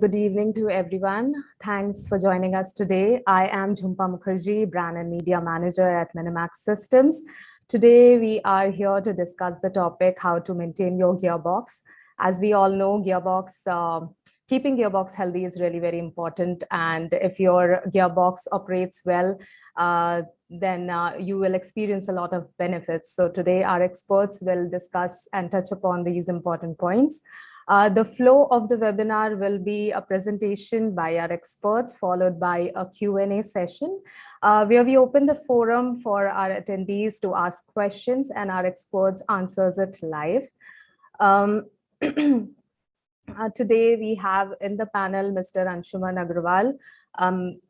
Good evening to everyone. Thanks for joining us today. I am Jhumpa Mukherjee, Brand and Media Manager at Minimac Systems. Today, we are here to discuss the topic, how to maintain your gearbox. As we all know, keeping gearbox healthy is really very important. And if your gearbox operates well, then you will experience a lot of benefits. So today, our experts will discuss and touch upon these important points. The flow of the webinar will be a presentation by our experts, followed by a Q&A session, where we open the forum for our attendees to ask questions and our experts answers it live. Today, we have in the panel Mr. Anshuman Agrawal,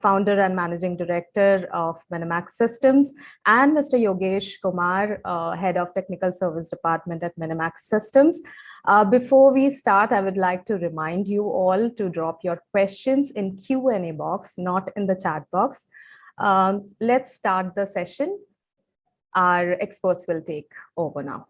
founder and managing director of Minimac Systems, and Mr. Yogesh Kumar, head of technical service department at Minimac Systems. Before we start, I would like to remind you all to drop your questions in Q&A box, not in the chat box. Let's start the session. Our experts will take over now.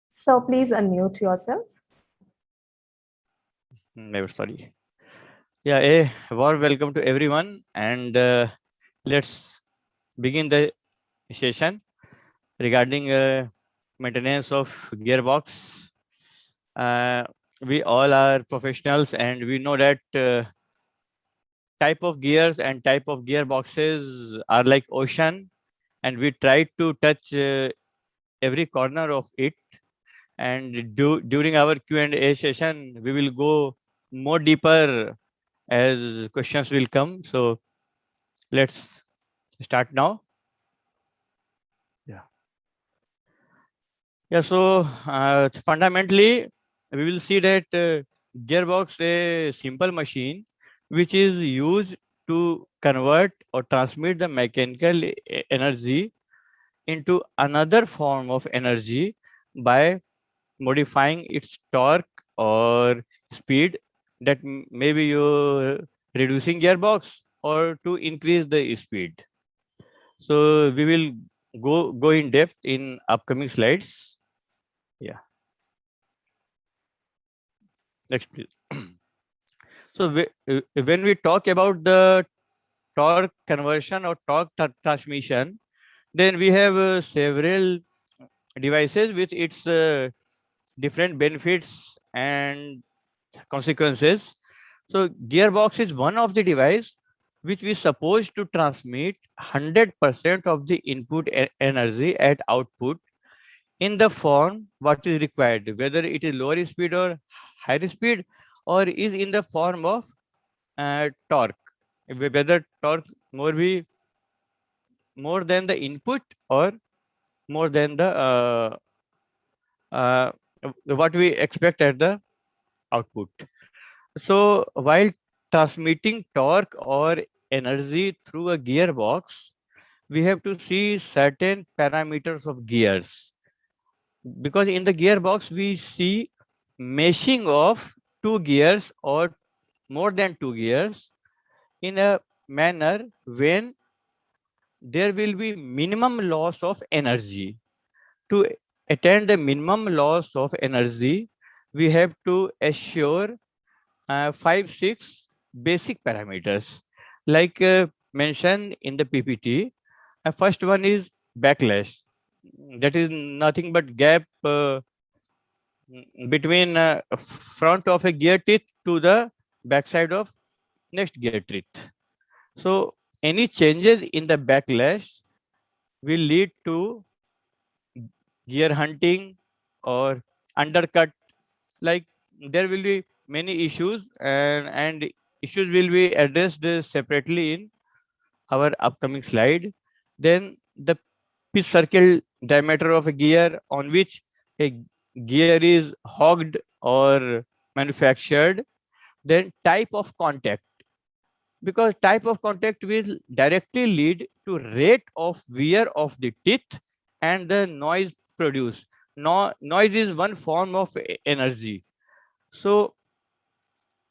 So please unmute yourself. Never, sorry. Yeah, a warm welcome to everyone, and let's begin the session regarding maintenance of gearbox. We all are professionals, and we know that type of gears and type of gearboxes are like ocean, and we try to touch every corner of it. And during our Q&A session, we will go more deeper as questions will come. So let's start now. Yeah, so fundamentally, we will see that gearbox a simple machine which is used to convert or transmit the mechanical energy into another form of energy by modifying its torque or speed, that maybe you're reducing gearbox or to increase the speed. So we will go in depth in upcoming slides. Yeah. Next, please. So when we talk about the torque conversion or torque transmission, then we have several devices with its different benefits and consequences. So gearbox is one of the device which we supposed to transmit 100% of the input energy at output in the form what is required, whether it is lower speed or higher speed, or is in the form of torque, whether torque more than the input or more than the uh, what we expect at the output. So while transmitting torque or energy through a gearbox, we have to see certain parameters of gears, because in the gearbox we see meshing of two gears or more than two gears in a manner when there will be minimum loss of energy. To attain the minimum loss of energy, we have to assure 5, 6 basic parameters. like mentioned in the PPT. First one is backlash. That is nothing but gap between front of a gear teeth to the backside of next gear teeth. So any changes in the backlash will lead to gear hunting or undercut. Like there will be many issues, and issues will be addressed separately in our upcoming slide. Then the pitch circle diameter of a gear on which a gear is hogged or manufactured. Then type of contact, because type of contact will directly lead to rate of wear of the teeth and the noise produced. No, noise is one form of energy. So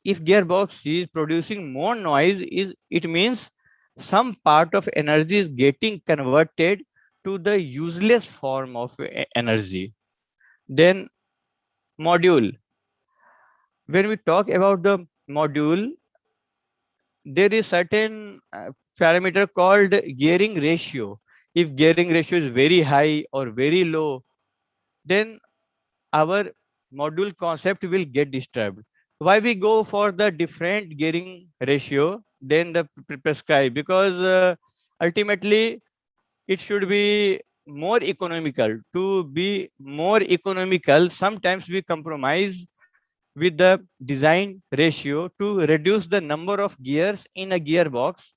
if gearbox is producing more noise, is it means some part of energy is getting converted to the useless form of energy. Then module. When we talk about the module, there is certain parameter called gearing ratio. If gearing ratio is very high or very low, then our module concept will get disturbed. Why we go for the different gearing ratio than the prescribed? Because ultimately it should be more economical. To be more economical, sometimes we compromise with the design ratio to reduce the number of gears in a gearbox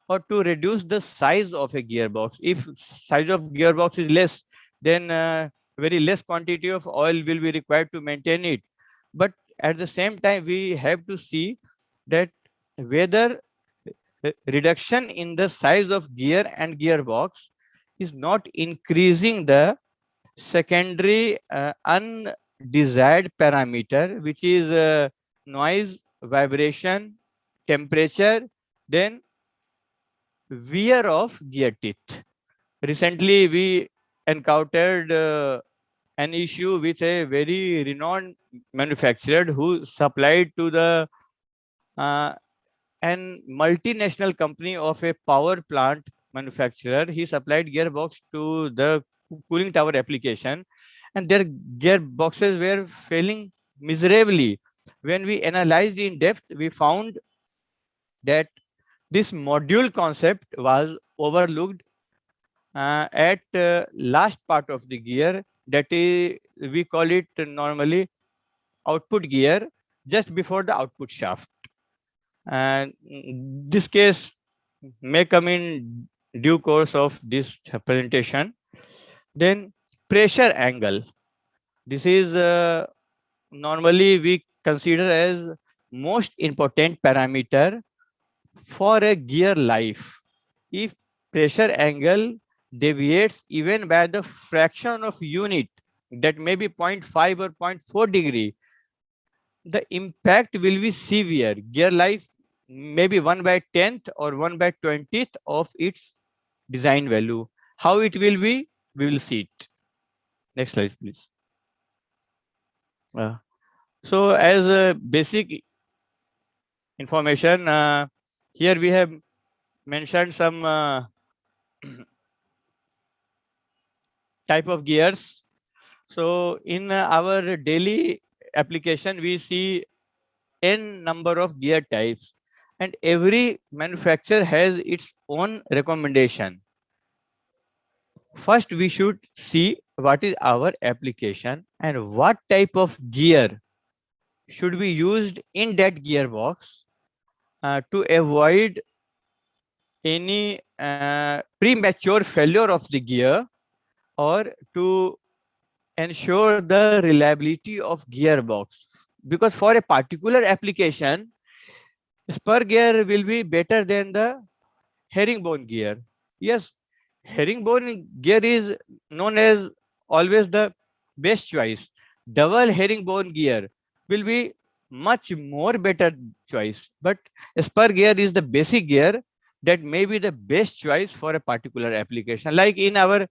or to reduce the size of a gearbox. If size of gearbox is less, then very less quantity of oil will be required to maintain it. But at the same time, we have to see that whether reduction in the size of gear and gearbox is not increasing the secondary undesired parameter, which is noise, vibration, temperature, then wear of gear teeth. Recently, we encountered an issue with a very renowned manufacturer who supplied to the uh, an multinational company of a power plant manufacturer. He supplied gearbox to the cooling tower application, and their gearboxes were failing miserably. When we analyzed in depth, we found that this module concept was overlooked at last part of the gear, that is we call it normally output gear, just before the output shaft. And this case may come in due course of this presentation. Then pressure angle, this is normally we consider as most important parameter for a gear life. If pressure angle deviates even by the fraction of unit, that may be zero point 0.5 or zero point 0.4 degree, the impact will be severe. Gear life maybe 1 by 10th or 1 by 20th of its design value. How it will be, we will see it. Next slide, please. Uh, so as a basic information, here we have mentioned some type of gears. So in our daily application, we see n number of gear types, and every manufacturer has its own recommendation. First, we should see what is our application and what type of gear should be used in that gearbox to avoid any premature failure of the gear or to ensure the reliability of gearbox. Because for a particular application, spur gear will be better than the herringbone gear. Yes, herringbone gear is known as always the best choice. Double herringbone gear will be much more better choice. But spur gear is the basic gear that may be the best choice for a particular application. Like in our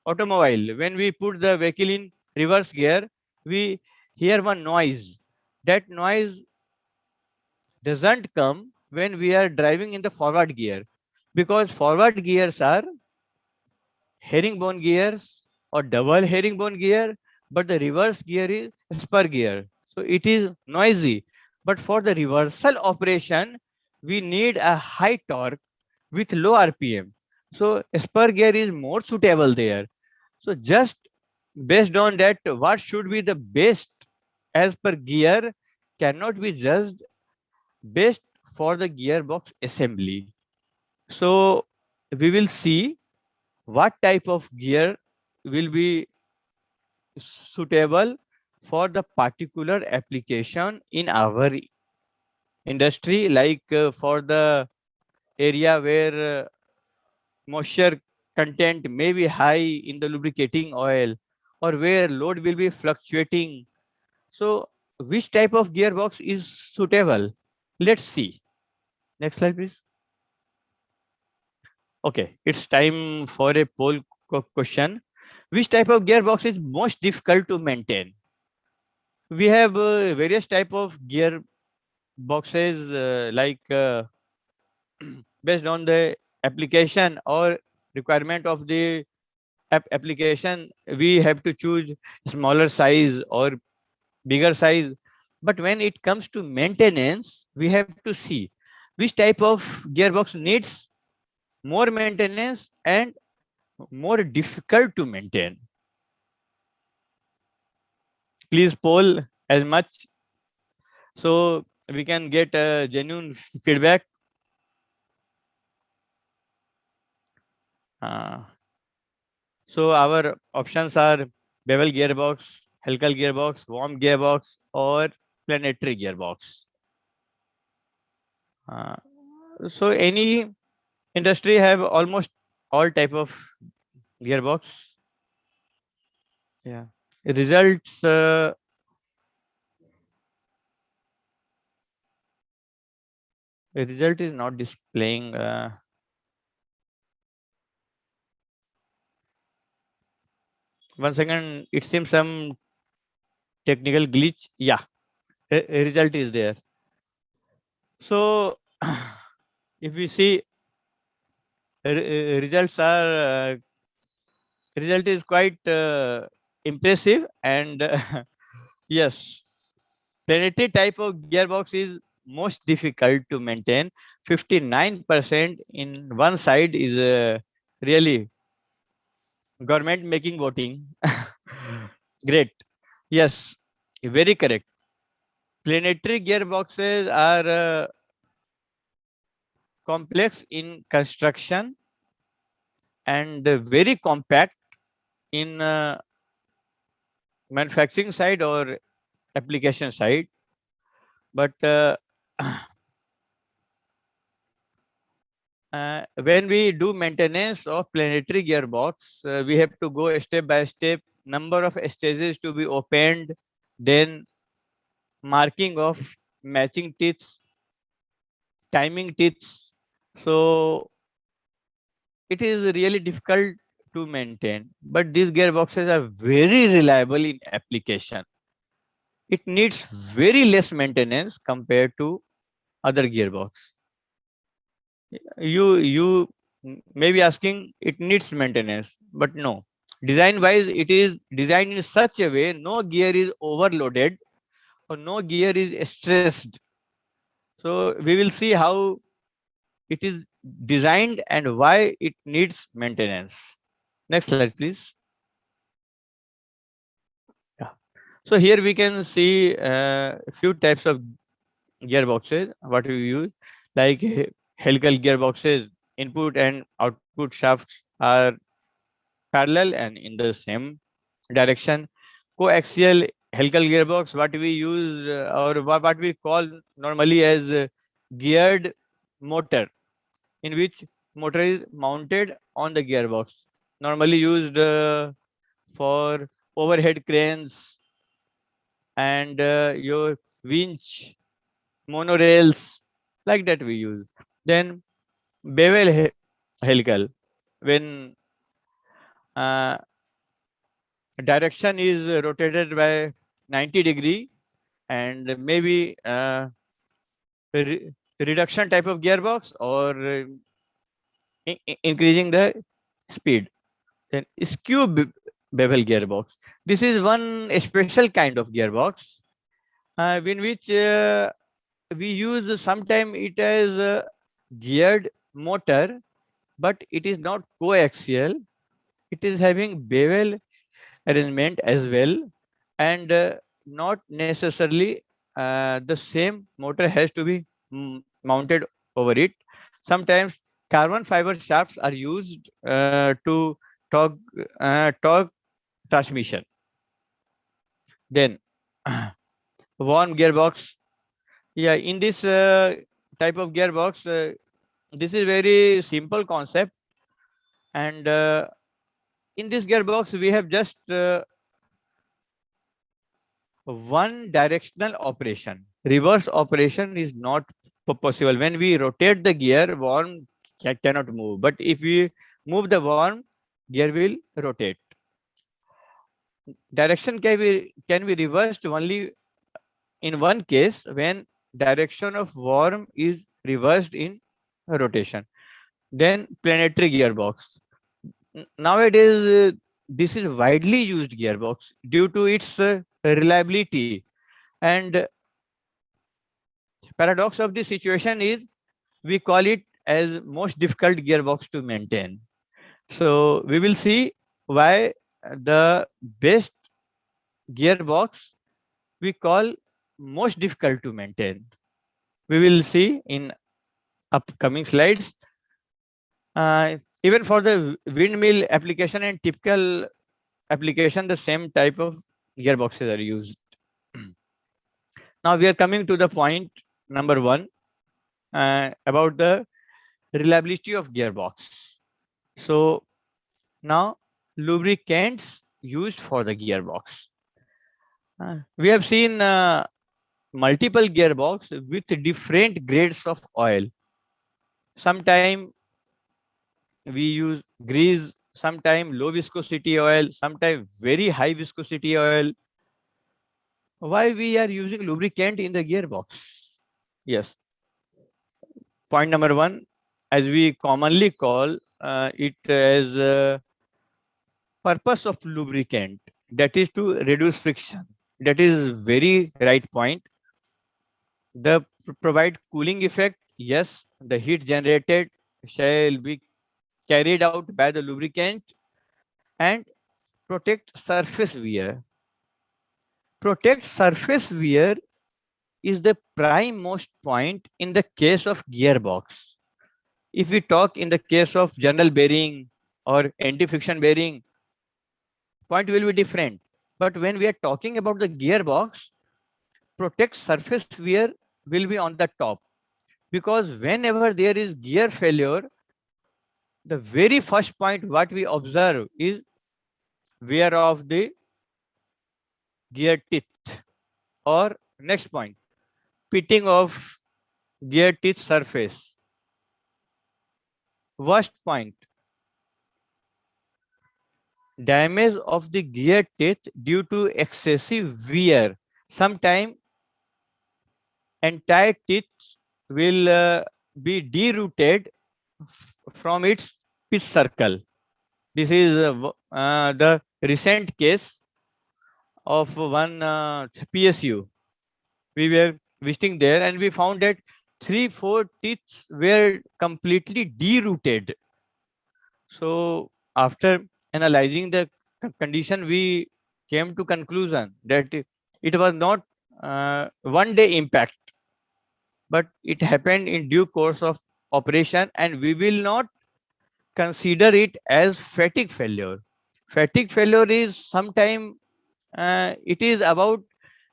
automobile, when we put the vehicle in reverse gear, we hear one noise. That noise doesn't come when we are driving in the forward gear, because forward gears are herringbone gears or double herringbone gear, but the reverse gear is spur gear. So it is noisy. But for the reversal operation, we need a high torque with low RPM. So spur gear is more suitable there. So just based on that, what should be the best as per gear cannot be judged based for the gearbox assembly. So we will see what type of gear will be suitable for the particular application in our industry, like for the area where moisture content may be high in the lubricating oil, or where load will be fluctuating. So which type of gearbox is suitable? Let's see. Next slide, please. Okay, it's time for a poll question. Which type of gearbox is most difficult to maintain? We have various type of gearboxes, like based on the application or requirement of the application. We have to choose smaller size or bigger size. But when it comes to maintenance, we have to see which type of gearbox needs more maintenance and more difficult to maintain. Please poll as much so we can get a genuine feedback. Uh, so our options are bevel gearbox, helical gearbox, worm gearbox, or planetary gearbox. Uh, so any industry have almost all type of gearbox. Yeah. Results. Result is not displaying. One second. It seems some technical glitch. Yeah. Result is there. So if we see results are result is quite impressive, and yes, planetary type of gearbox is most difficult to maintain. 59% in one side is really government making voting. Great. Yes, very correct. Planetary gearboxes are complex in construction and very compact in manufacturing side or application side. But when we do maintenance of planetary gearbox, we have to go step by step, number of stages to be opened, then marking of matching teeth, timing teeth. So it is really difficult to maintain. But these gearboxes are very reliable in application. It needs very less maintenance compared to other gearbox. You may be asking it needs maintenance, but no. Design wise, it is designed in such a way no gear is overloaded or no gear is stressed. So we will see how it is designed and why it needs maintenance. Next slide, please. Yeah. So here we can see a few types of gearboxes what we use, like helical gearboxes. Input and output shafts are parallel and in the same direction. Coaxial helical gearbox, what we use or what we call normally as geared motor, in which motor is mounted on the gearbox, normally used for overhead cranes and your winch, monorails, like that we use. Then bevel helical, when uh, direction is rotated by 90 degree and maybe reduction type of gearbox or increasing the speed. Then skew bevel gearbox. This is one special kind of gearbox in which we use sometime it as a geared motor, but it is not coaxial. It is having bevel arrangement as well, and not necessarily the same motor has to be mounted over it. Sometimes carbon fiber shafts are used to torque, torque transmission. Then warm gearbox. Yeah, in this type of gearbox, this is very simple concept, and in this gearbox we have just one directional operation. Reverse operation is not possible. When we rotate the gear, worm cannot move. But if we move the worm, gear will rotate. Direction can be reversed only in one case when direction of worm is reversed in rotation. Then planetary gearbox. Nowadays, this is widely used gearbox due to its reliability. And paradox of this situation is we call it as most difficult gearbox to maintain. So we will see why the best gearbox we call most difficult to maintain. We will see in upcoming slides. Even for the windmill application and typical application, the same type of gearboxes are used. Now we are coming to the point number one about the reliability of gearbox. So now lubricants used for the gearbox. We have seen multiple gearbox with different grades of oil. Sometime we use grease, sometime low viscosity oil, sometime very high viscosity oil. Why we are using lubricant in the gearbox? Yes, point number one, as we commonly call it as purpose of lubricant, that is to reduce friction. That is very right point. The provide cooling effect. Yes, the heat generated shall be carried out by the lubricant and protect surface wear. Protect surface wear is the prime most point in the case of gearbox. If we talk in the case of general bearing or anti-friction bearing, point will be different. But when we are talking about the gearbox, protect surface wear will be on the top, because whenever there is gear failure, the very first point what we observe is wear of the gear teeth, or next point, pitting of gear teeth surface. Worst point, damage of the gear teeth due to excessive wear. Sometime entire teeth will be derooted from its pitch circle. This is the recent case of one PSU. We were visiting there and we found that 3-4 teeth were completely derooted. So after analyzing the condition, we came to conclusion that it was not one day impact, but it happened in due course of operation, and we will not consider it as fatigue failure. Fatigue failure is sometime it is about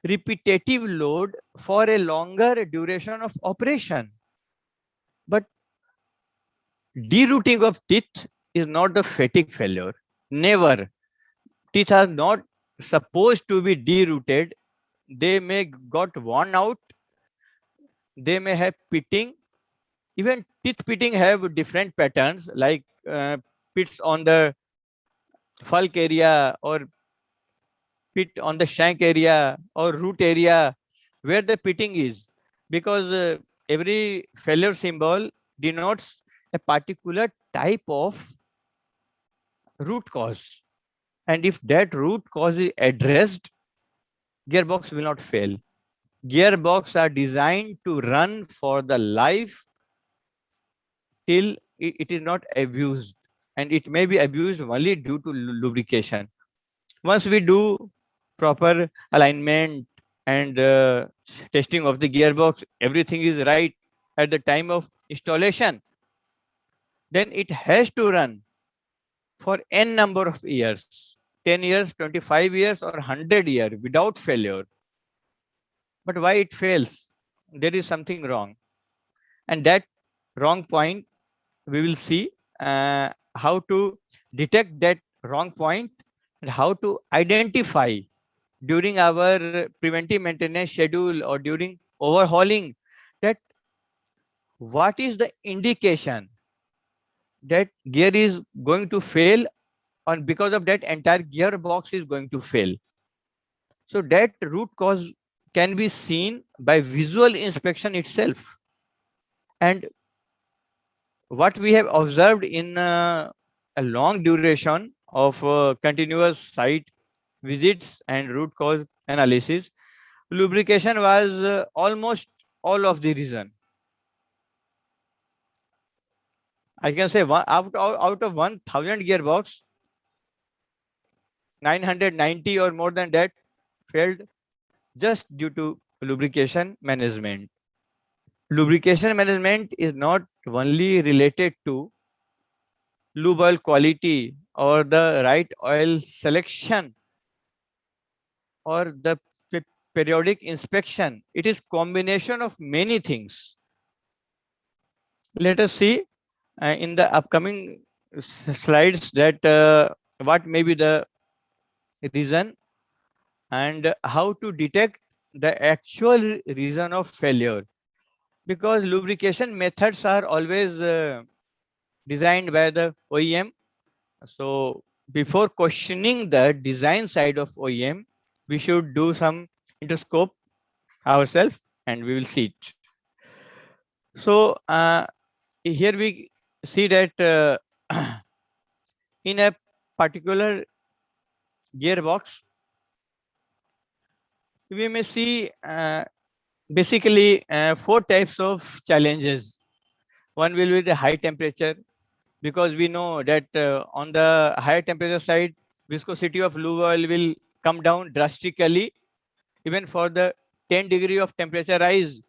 repetitive load for a longer duration of operation. But derooting of teeth is not the fatigue failure. Never. Teeth are not supposed to be derooted. They may got worn out. They may have pitting. Even teeth pitting have different patterns, like pits on the fulk area, or pit on the shank area or root area where the pitting is. Because every failure symbol denotes a particular type of root cause. And if that root cause is addressed, gearbox will not fail. Gearbox are designed to run for the life till it is not abused, and it may be abused only due to lubrication. Once we do proper alignment and testing of the gearbox, everything is right at the time of installation, then it has to run for n number of years, 10 years, 25 years, or 100 years without failure. But why it fails? There is something wrong. And that wrong point, we will see how to detect that wrong point and how to identify during our preventive maintenance schedule or during overhauling that what is the indication that gear is going to fail, and because of that entire gearbox is going to fail. So that root cause can be seen by visual inspection itself. And what we have observed in a long duration of continuous site visits and root cause analysis, lubrication was almost all of the reason. I can say out of 1000 gearbox, 990 or more than that failed just due to lubrication management. Lubrication management is not only related to lube oil quality or the right oil selection or the periodic inspection. It is combination of many things. Let us see in the upcoming slides that what may be the reason and how to detect the actual reason of failure, because lubrication methods are always designed by the OEM. So before questioning the design side of OEM, we should do some interscope ourselves and we will see it. So here we see that in a particular gearbox, we may see basically four types of challenges. One will be the high temperature, because we know that on the higher temperature side, viscosity of lube oil will come down drastically. Even for the 10 degree of temperature rise,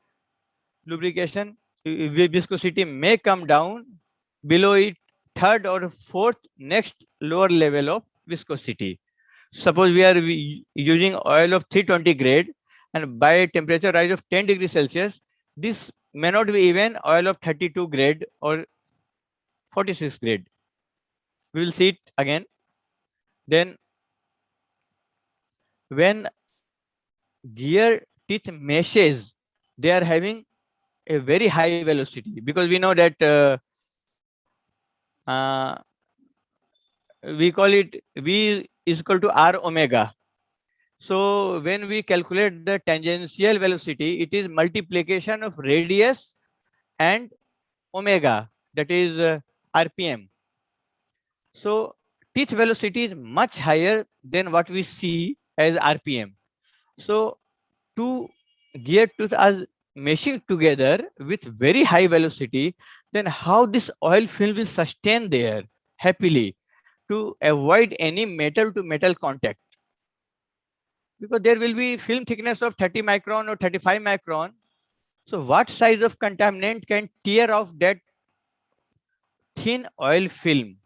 lubrication viscosity may come down below it third or fourth next lower level of viscosity. Suppose we are using oil of 320 grade, and by temperature rise of 10 degrees Celsius, this may not be even oil of 32 grade or 46 grade. We will see it again. Then when gear teeth meshes, they are having a very high velocity, because we know that uh, we call it V is equal to R omega. So when we calculate the tangential velocity, it is multiplication of radius and omega, that is RPM. So teeth velocity is much higher than what we see as RPM. So two gear tooth are meshing together with very high velocity, then how this oil film will sustain there happily to avoid any metal to metal contact, because there will be film thickness of 30 micron or 35 micron. So what size of contaminant can tear off that thin oil film?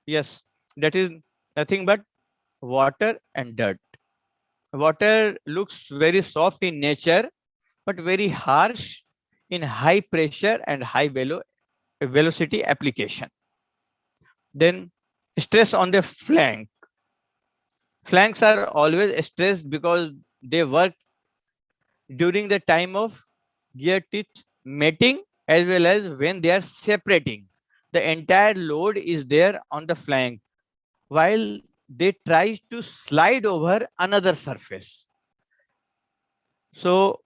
Yes, that is nothing but water and dirt. Water looks very soft in nature, but very harsh in high pressure and high velocity application. Then stress on the flank. Flanks are always stressed because they work during the time of gear teeth mating as well as when they are separating. The entire load is there on the flank while they try to slide over another surface. So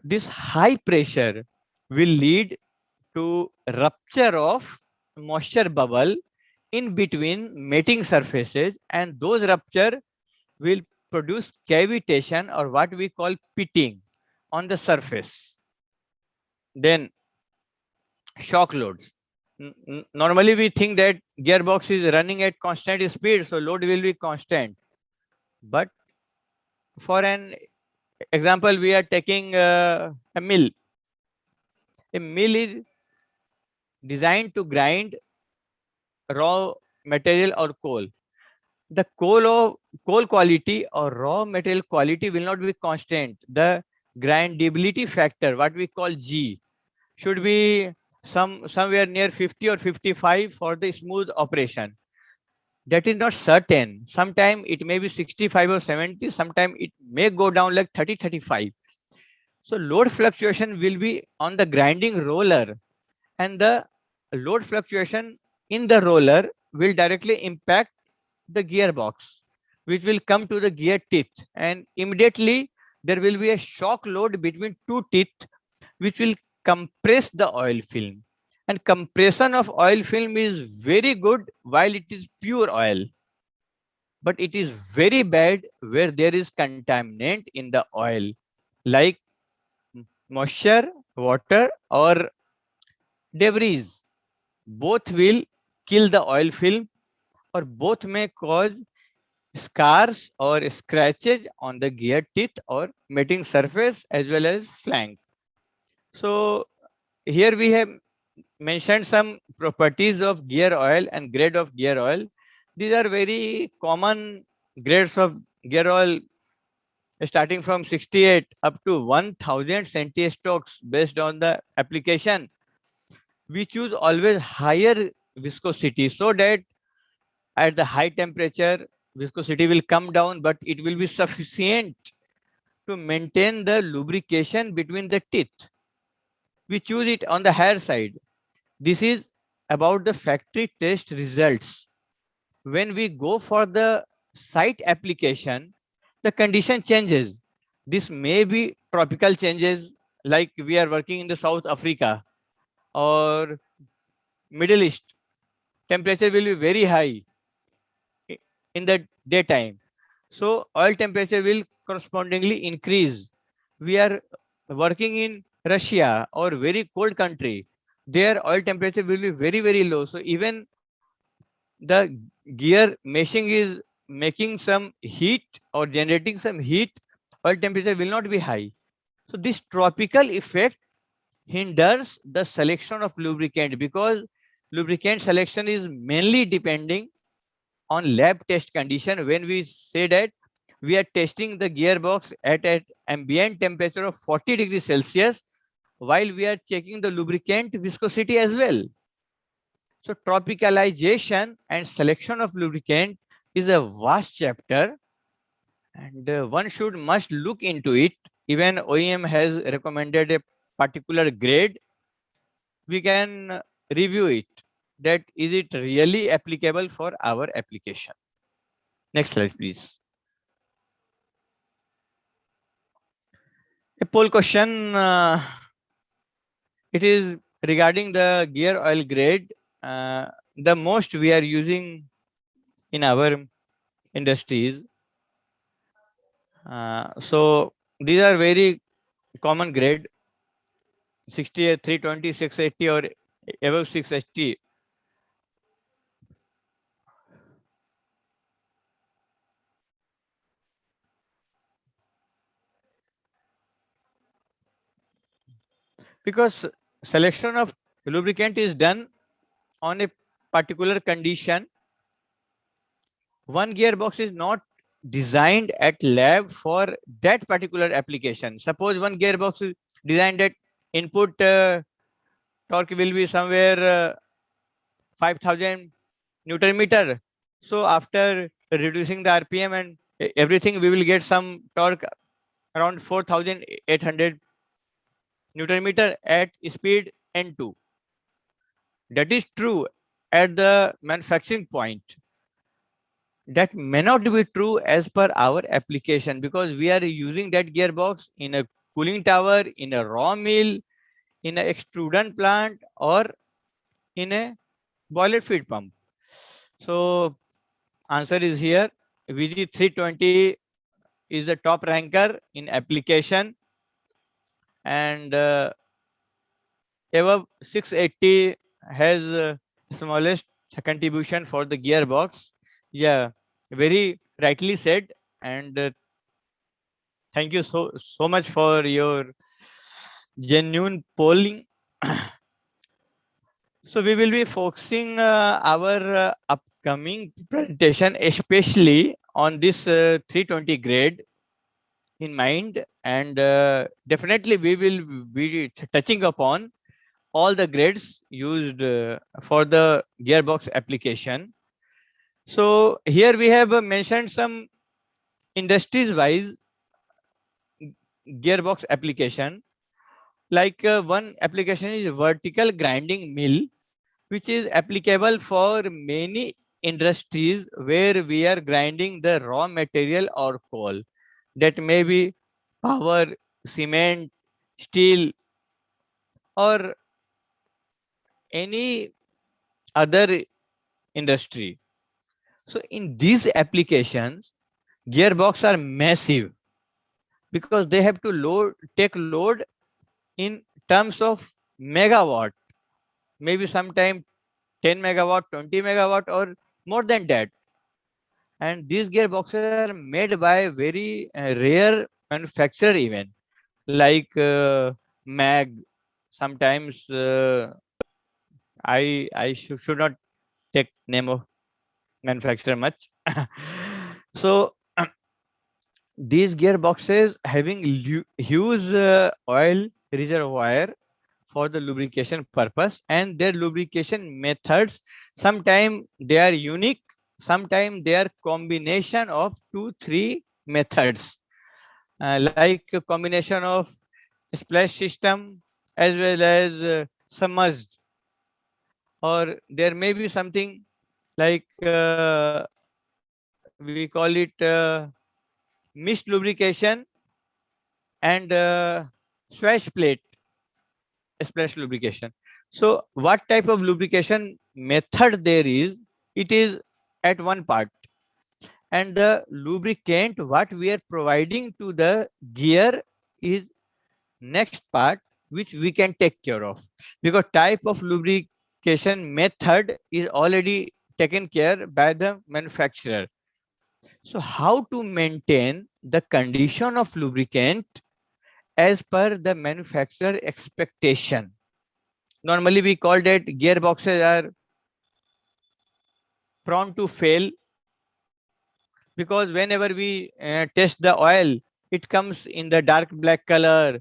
this high pressure will lead to rupture of moisture bubble in between mating surfaces, and those rupture will produce cavitation or what we call pitting on the surface. Then shock loads. Normally we think that gearbox is running at constant speed, so load will be constant. But for an example, we are taking a mill. A mill is designed to grind raw material or coal. The coal quality or raw material quality will not be constant. The grindability factor, what we call G, should be somewhere near 50 or 55 for the smooth operation. That is not certain. Sometime it may be 65 or 70. Sometime it may go down like 30, 35. So load fluctuation will be on the grinding roller, and the load fluctuation in the roller will directly impact the gearbox, which will come to the gear teeth, and immediately there will be a shock load between two teeth, which will compress the oil film. And compression of oil film is very good while it is pure oil, but it is very bad where there is contaminant in the oil, like moisture, water, or debris. Both will kill the oil film, or both may cause scars or scratches on the gear teeth or mating surface as well as flank. So here we have mentioned some properties of gear oil and grade of gear oil. These are very common grades of gear oil, starting from 68 up to 1000 centistokes based on the application. We choose always higher viscosity so that at the high temperature viscosity will come down, but it will be sufficient to maintain the lubrication between the teeth. We choose it on the higher side. This is about the factory test results. When we go for the site application, the condition changes. This may be tropical changes, like we are working in the South Africa or Middle East. Temperature will be very high in the daytime. So oil temperature will correspondingly increase. We are working in Russia or very cold country. Their oil temperature will be very, very low. So even the gear meshing is making some heat or generating some heat, oil temperature will not be high. So this tropical effect hinders the selection of lubricant, because lubricant selection is mainly depending on lab test condition. When we say that we are testing the gearbox at an ambient temperature of 40 degrees Celsius, while we are checking the lubricant viscosity as well. So tropicalization and selection of lubricant is a vast chapter, and one should must look into it. Even OEM has recommended a particular grade. We can review it. That is it really applicable for our application? Next slide, please. A poll question. It is regarding the gear oil grade. The most we are using in our industries. So these are very common grade: 68, 320, 680, or above 680. Because selection of lubricant is done on a particular condition. One gearbox is not designed at lab for that particular application. Suppose one gearbox is designed at input torque will be somewhere 5000 Newton meter. So after reducing the RPM and everything, we will get some torque around 4800 Newton meter at speed N2. That is true at the manufacturing point. That may not be true as per our application, because we are using that gearbox in a cooling tower, in a raw mill, in an extrusion plant, or in a boiler feed pump? So answer is here. VG320 is the top ranker in application, and above 680 has smallest contribution for the gearbox. Yeah, very rightly said. And thank you so much for your genuine polling. So we will be focusing our upcoming presentation, especially on this 320 grade in mind, and definitely we will be touching upon all the grades used for the gearbox application. So here we have mentioned some industries wise gearbox application. Like one application is vertical grinding mill, which is applicable for many industries where we are grinding the raw material or coal. That may be power, cement, steel, or any other industry. So in these applications, gearbox are massive because they have to take load in terms of megawatt, maybe sometime 10 megawatt, 20 megawatt, or more than that. And these gearboxes are made by very rare manufacturer even, like mag. Sometimes should not take name of manufacturer much. So these gearboxes having huge oil reservoir for the lubrication purpose, and their lubrication methods sometimes they are unique, sometimes they are combination of two three methods, like a combination of splash system as well as submerged, or there may be something like we call it mist lubrication and swash plate splash lubrication. So what type of lubrication method there is, it is at one part, and the lubricant what we are providing to the gear is next part, which we can take care of, because type of lubrication method is already taken care by the manufacturer. So how to maintain the condition of lubricant as per the manufacturer expectation? Normally we call that gearboxes are prone to fail, because whenever we test the oil, it comes in the dark black color.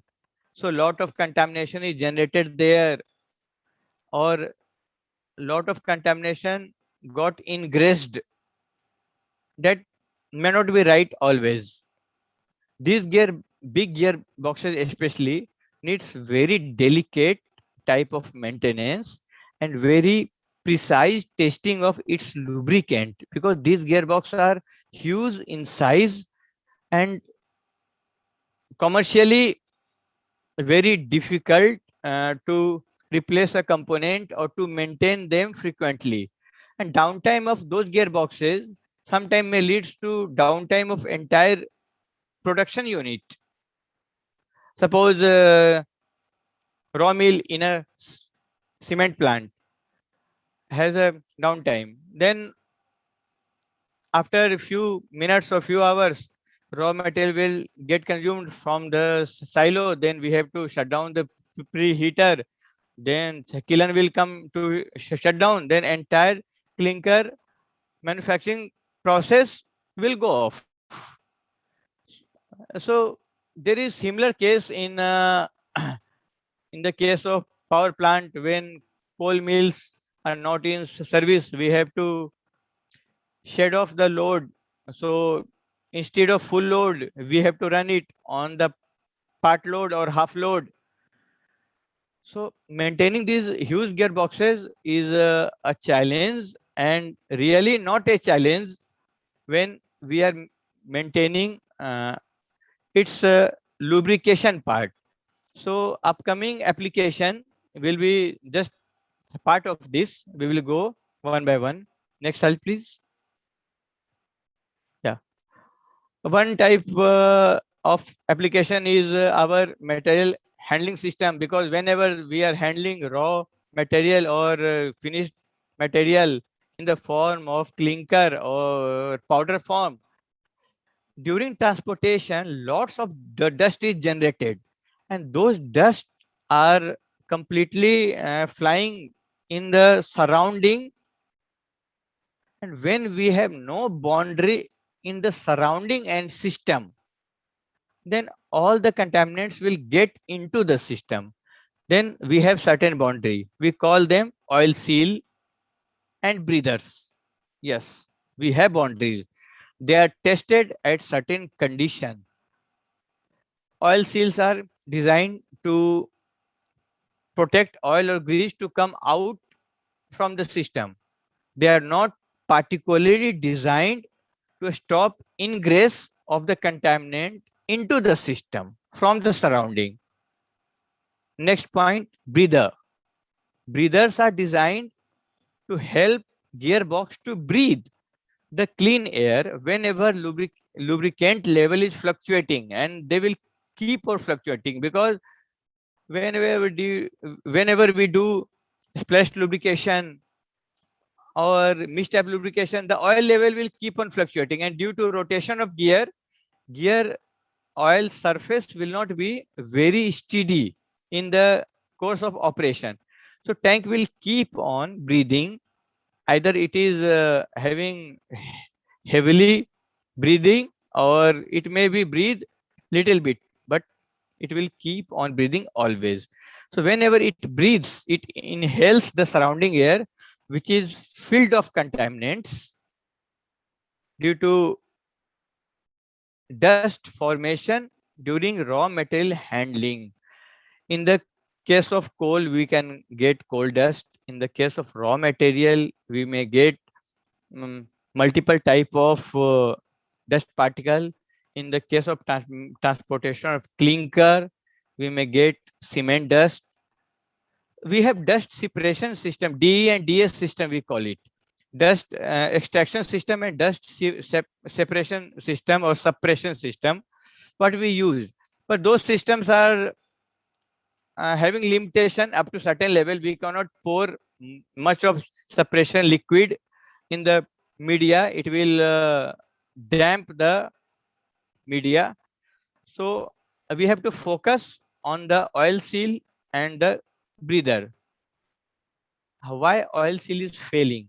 So lot of contamination is generated there, or lot of contamination got ingressed. That may not be right always. These big gearboxes especially needs very delicate type of maintenance and very precise testing of its lubricant, because these gearboxes are huge in size and commercially very difficult to replace a component or to maintain them frequently. And downtime of those gearboxes sometimes may leads to downtime of entire production unit. Suppose raw mill in a cement plant has a downtime. Then after a few minutes or few hours, raw material will get consumed from the silo. Then we have to shut down the preheater. Then the kiln will come to shut down. Then entire clinker manufacturing process will go off. So there is similar case in the case of power plant. When coal mills are not in service, we have to shed off the load. So instead of full load, we have to run it on the part load or half load. So maintaining these huge gearboxes is a challenge, and really not a challenge when we are maintaining its lubrication part. So upcoming application will be just a part of this. We will go one by one. Next slide, please. Yeah. One type of application is our material handling system, because whenever we are handling raw material or finished material in the form of clinker or powder form, during transportation, lots of dust is generated, and those dust are completely flying in the surrounding. And when we have no boundary in the surrounding and system, then all the contaminants will get into the system. Then we have certain boundary. We call them oil seal and breathers. Yes, we have boundaries. They are tested at certain condition. Oil seals are designed to protect oil or grease to come out from the system. They are not particularly designed to stop ingress of the contaminant into the system from the surrounding. Next point, breather. Breathers are designed to help gearbox to breathe the clean air whenever lubricant level is fluctuating, and they will keep on fluctuating, because whenever we do splashed lubrication or mixed-up lubrication, the oil level will keep on fluctuating, and due to rotation of gear oil surface will not be very steady in the course of operation. So tank will keep on breathing. Either it is having heavily breathing, or it may be breathe little bit, but it will keep on breathing always. So whenever it breathes, it inhales the surrounding air, which is filled of contaminants due to dust formation during raw material handling. In the case of coal, we can get coal dust. In the case of raw material, we may get multiple type of dust particle. In the case of transportation of clinker, we may get cement dust. We have dust separation system, DE and DS system we call it. Dust extraction system and dust separation system or suppression system, what we use. But those systems are having limitation up to certain level. We cannot pour much of suppression liquid in the media. It will damp the media. So we have to focus on the oil seal and the breather. Why oil seal is failing?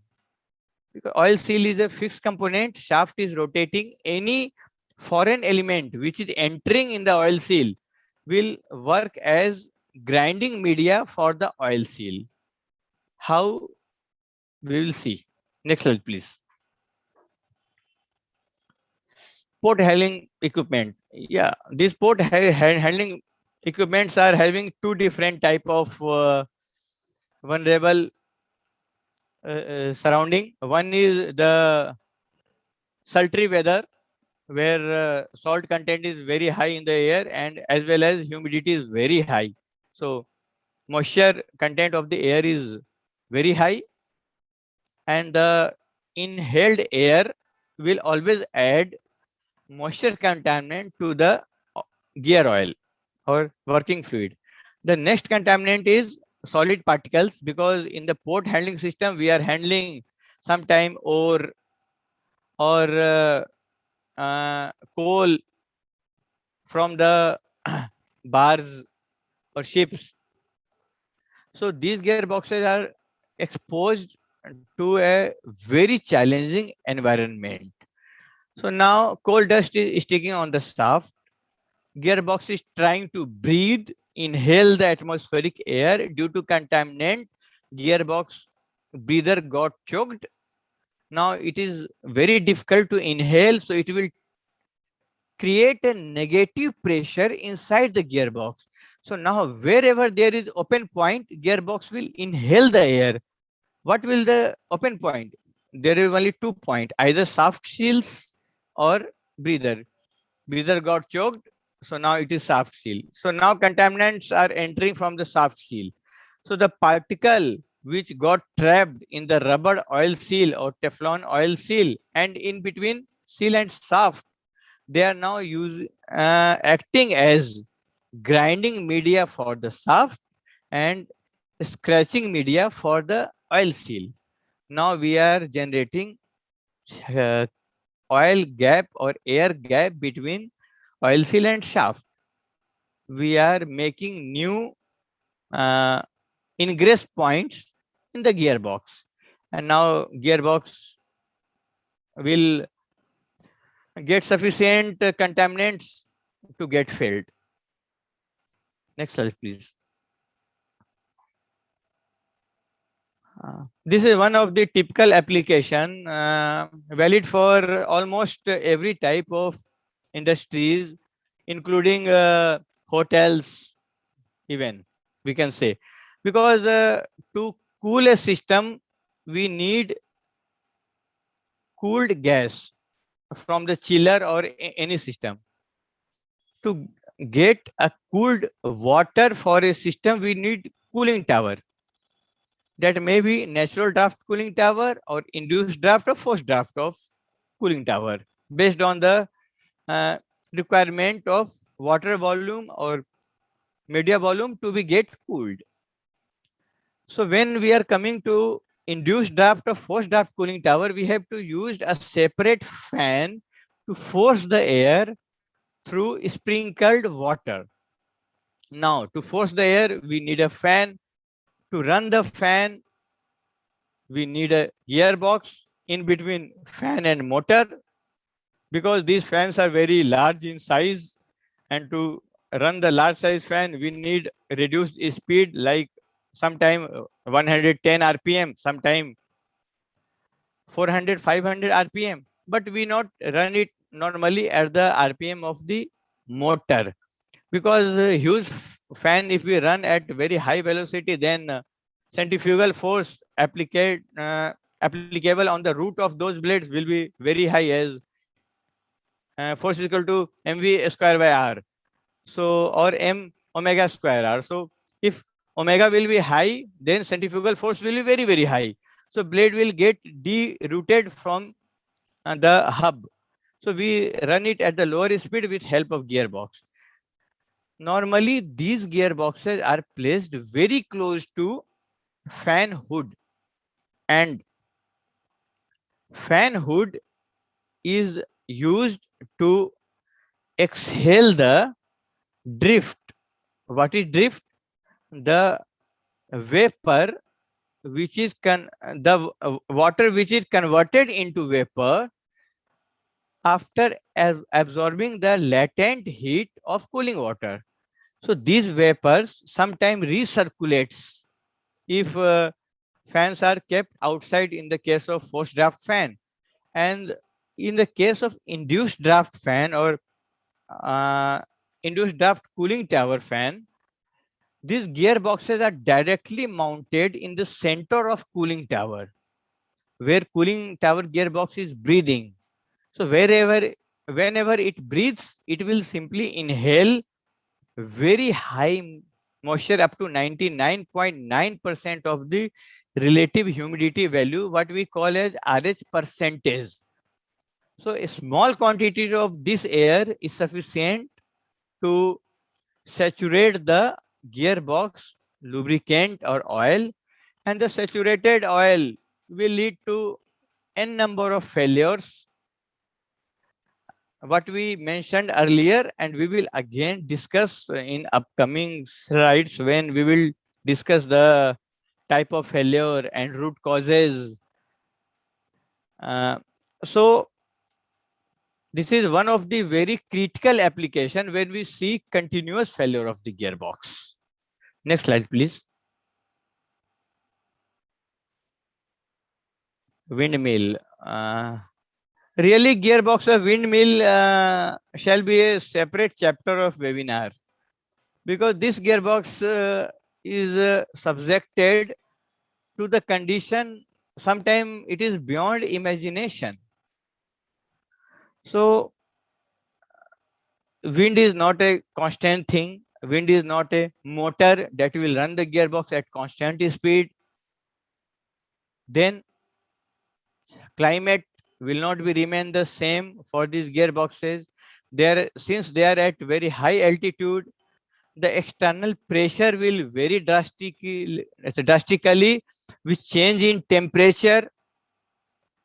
Because oil seal is a fixed component, shaft is rotating. Any foreign element which is entering in the oil seal will work as grinding media for the oil seal. How? We will see. Next slide, please. Port handling equipment. Yeah, these handling equipments are having two different type of vulnerable surrounding. One is the sultry weather, where salt content is very high in the air, and as well as humidity is very high. So moisture content of the air is very high, and the inhaled air will always add moisture contaminant to the gear oil or working fluid. The next contaminant is solid particles, because in the port handling system we are handling sometime ore or coal from the bars or ships. So these gearboxes are exposed to a very challenging environment. So now coal dust is sticking on the shaft. Gearbox is trying to breathe, inhale the atmospheric air. Due to contaminant, gearbox breather got choked. Now it is very difficult to inhale, so it will create a negative pressure inside the gearbox. So now wherever there is open point, gearbox will inhale the air. What will the open point? There is only 2 points, either shaft seals or breather. Breather got choked, So now it is soft steel. So now contaminants are entering from the soft steel. So the particle which got trapped in the rubber oil seal or Teflon oil seal and in between seal and shaft, they are now acting as grinding media for the shaft and scratching media for the oil seal. Now we are generating uh, oil gap or air gap between oil seal and shaft. We are making new uh, ingress points in the gearbox, and now gearbox will get sufficient contaminants to get filled. Next slide, please. This is one of the typical application valid for almost every type of industries, including hotels, even we can say, because to cool a system, we need cooled gas from the chiller or any system. To get a cooled water for a system, we need cooling tower. That may be natural draft cooling tower or induced draft or forced draft of cooling tower based on the uh, requirement of water volume or media volume to be get cooled. So when we are coming to induced draft or forced draft cooling tower, we have to use a separate fan to force the air through sprinkled water. Now, to force the air, we need a fan. To run the fan, we need a gearbox in between fan and motor, because these fans are very large in size, and to run the large size fan, we need reduced speed, like sometime 110 rpm, sometime 400 500 rpm, but we not run it normally at the rpm of the motor, because huge fan, if we run at very high velocity, then centrifugal force applicable on the root of those blades will be very high, as force is equal to mv square by r, so or m omega square r. So if omega will be high, then centrifugal force will be very very high, so blade will get derooted from the hub. So we run it at the lower speed with help of gearbox. Normally these gearboxes are placed very close to fan hood, and fan hood is used to exhale the drift. What is drift? The vapor which is the water which is converted into vapor after absorbing the latent heat of cooling water. So these vapors sometimes recirculates if fans are kept outside in the case of forced draft fan, and in the case of induced draft fan or uh, induced draft cooling tower fan, these gearboxes are directly mounted in the center of cooling tower, where cooling tower gearbox is breathing. So whenever it breathes, it will simply inhale very high moisture up to 99.9% of the relative humidity value, what we call as RH percentage. So a small quantity of this air is sufficient to saturate the gearbox lubricant or oil, and the saturated oil will lead to n number of failures, what we mentioned earlier, and we will again discuss in upcoming slides when we will discuss the type of failure and root causes. Uh, so this is one of the very critical application when we see continuous failure of the gearbox. Next slide, please. Windmill. Really, gearbox of windmill shall be a separate chapter of webinar, because this gearbox is subjected to the condition. Sometimes it is beyond imagination. So wind is not a constant thing. Wind is not a motor that will run the gearbox at constant speed. Then climate will not be remain the same for these gearboxes. Since they are at very high altitude, the external pressure will very drastically with change in temperature.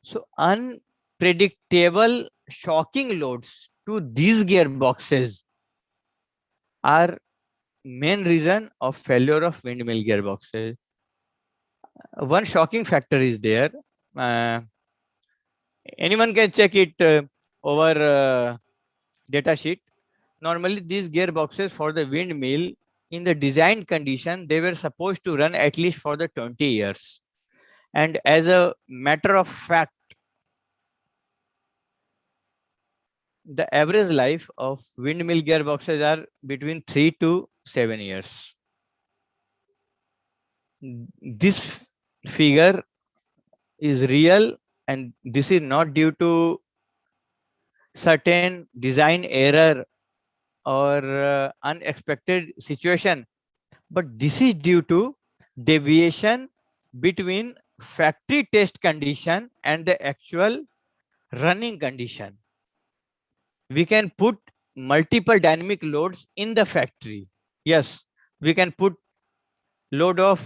So unpredictable shocking loads to these gearboxes are main reason of failure of windmill gearboxes. One shocking factor is there. Uh, Anyone can check it over data sheet. Normally, these gearboxes for the windmill in the design condition, they were supposed to run at least for the 20 years. And as a matter of fact, the average life of windmill gearboxes are between 3 to 7 years. This figure is real, and this is not due to certain design error or unexpected situation, but this is due to deviation between factory test condition and the actual running condition. We can put multiple dynamic loads in the factory. Yes, we can put load of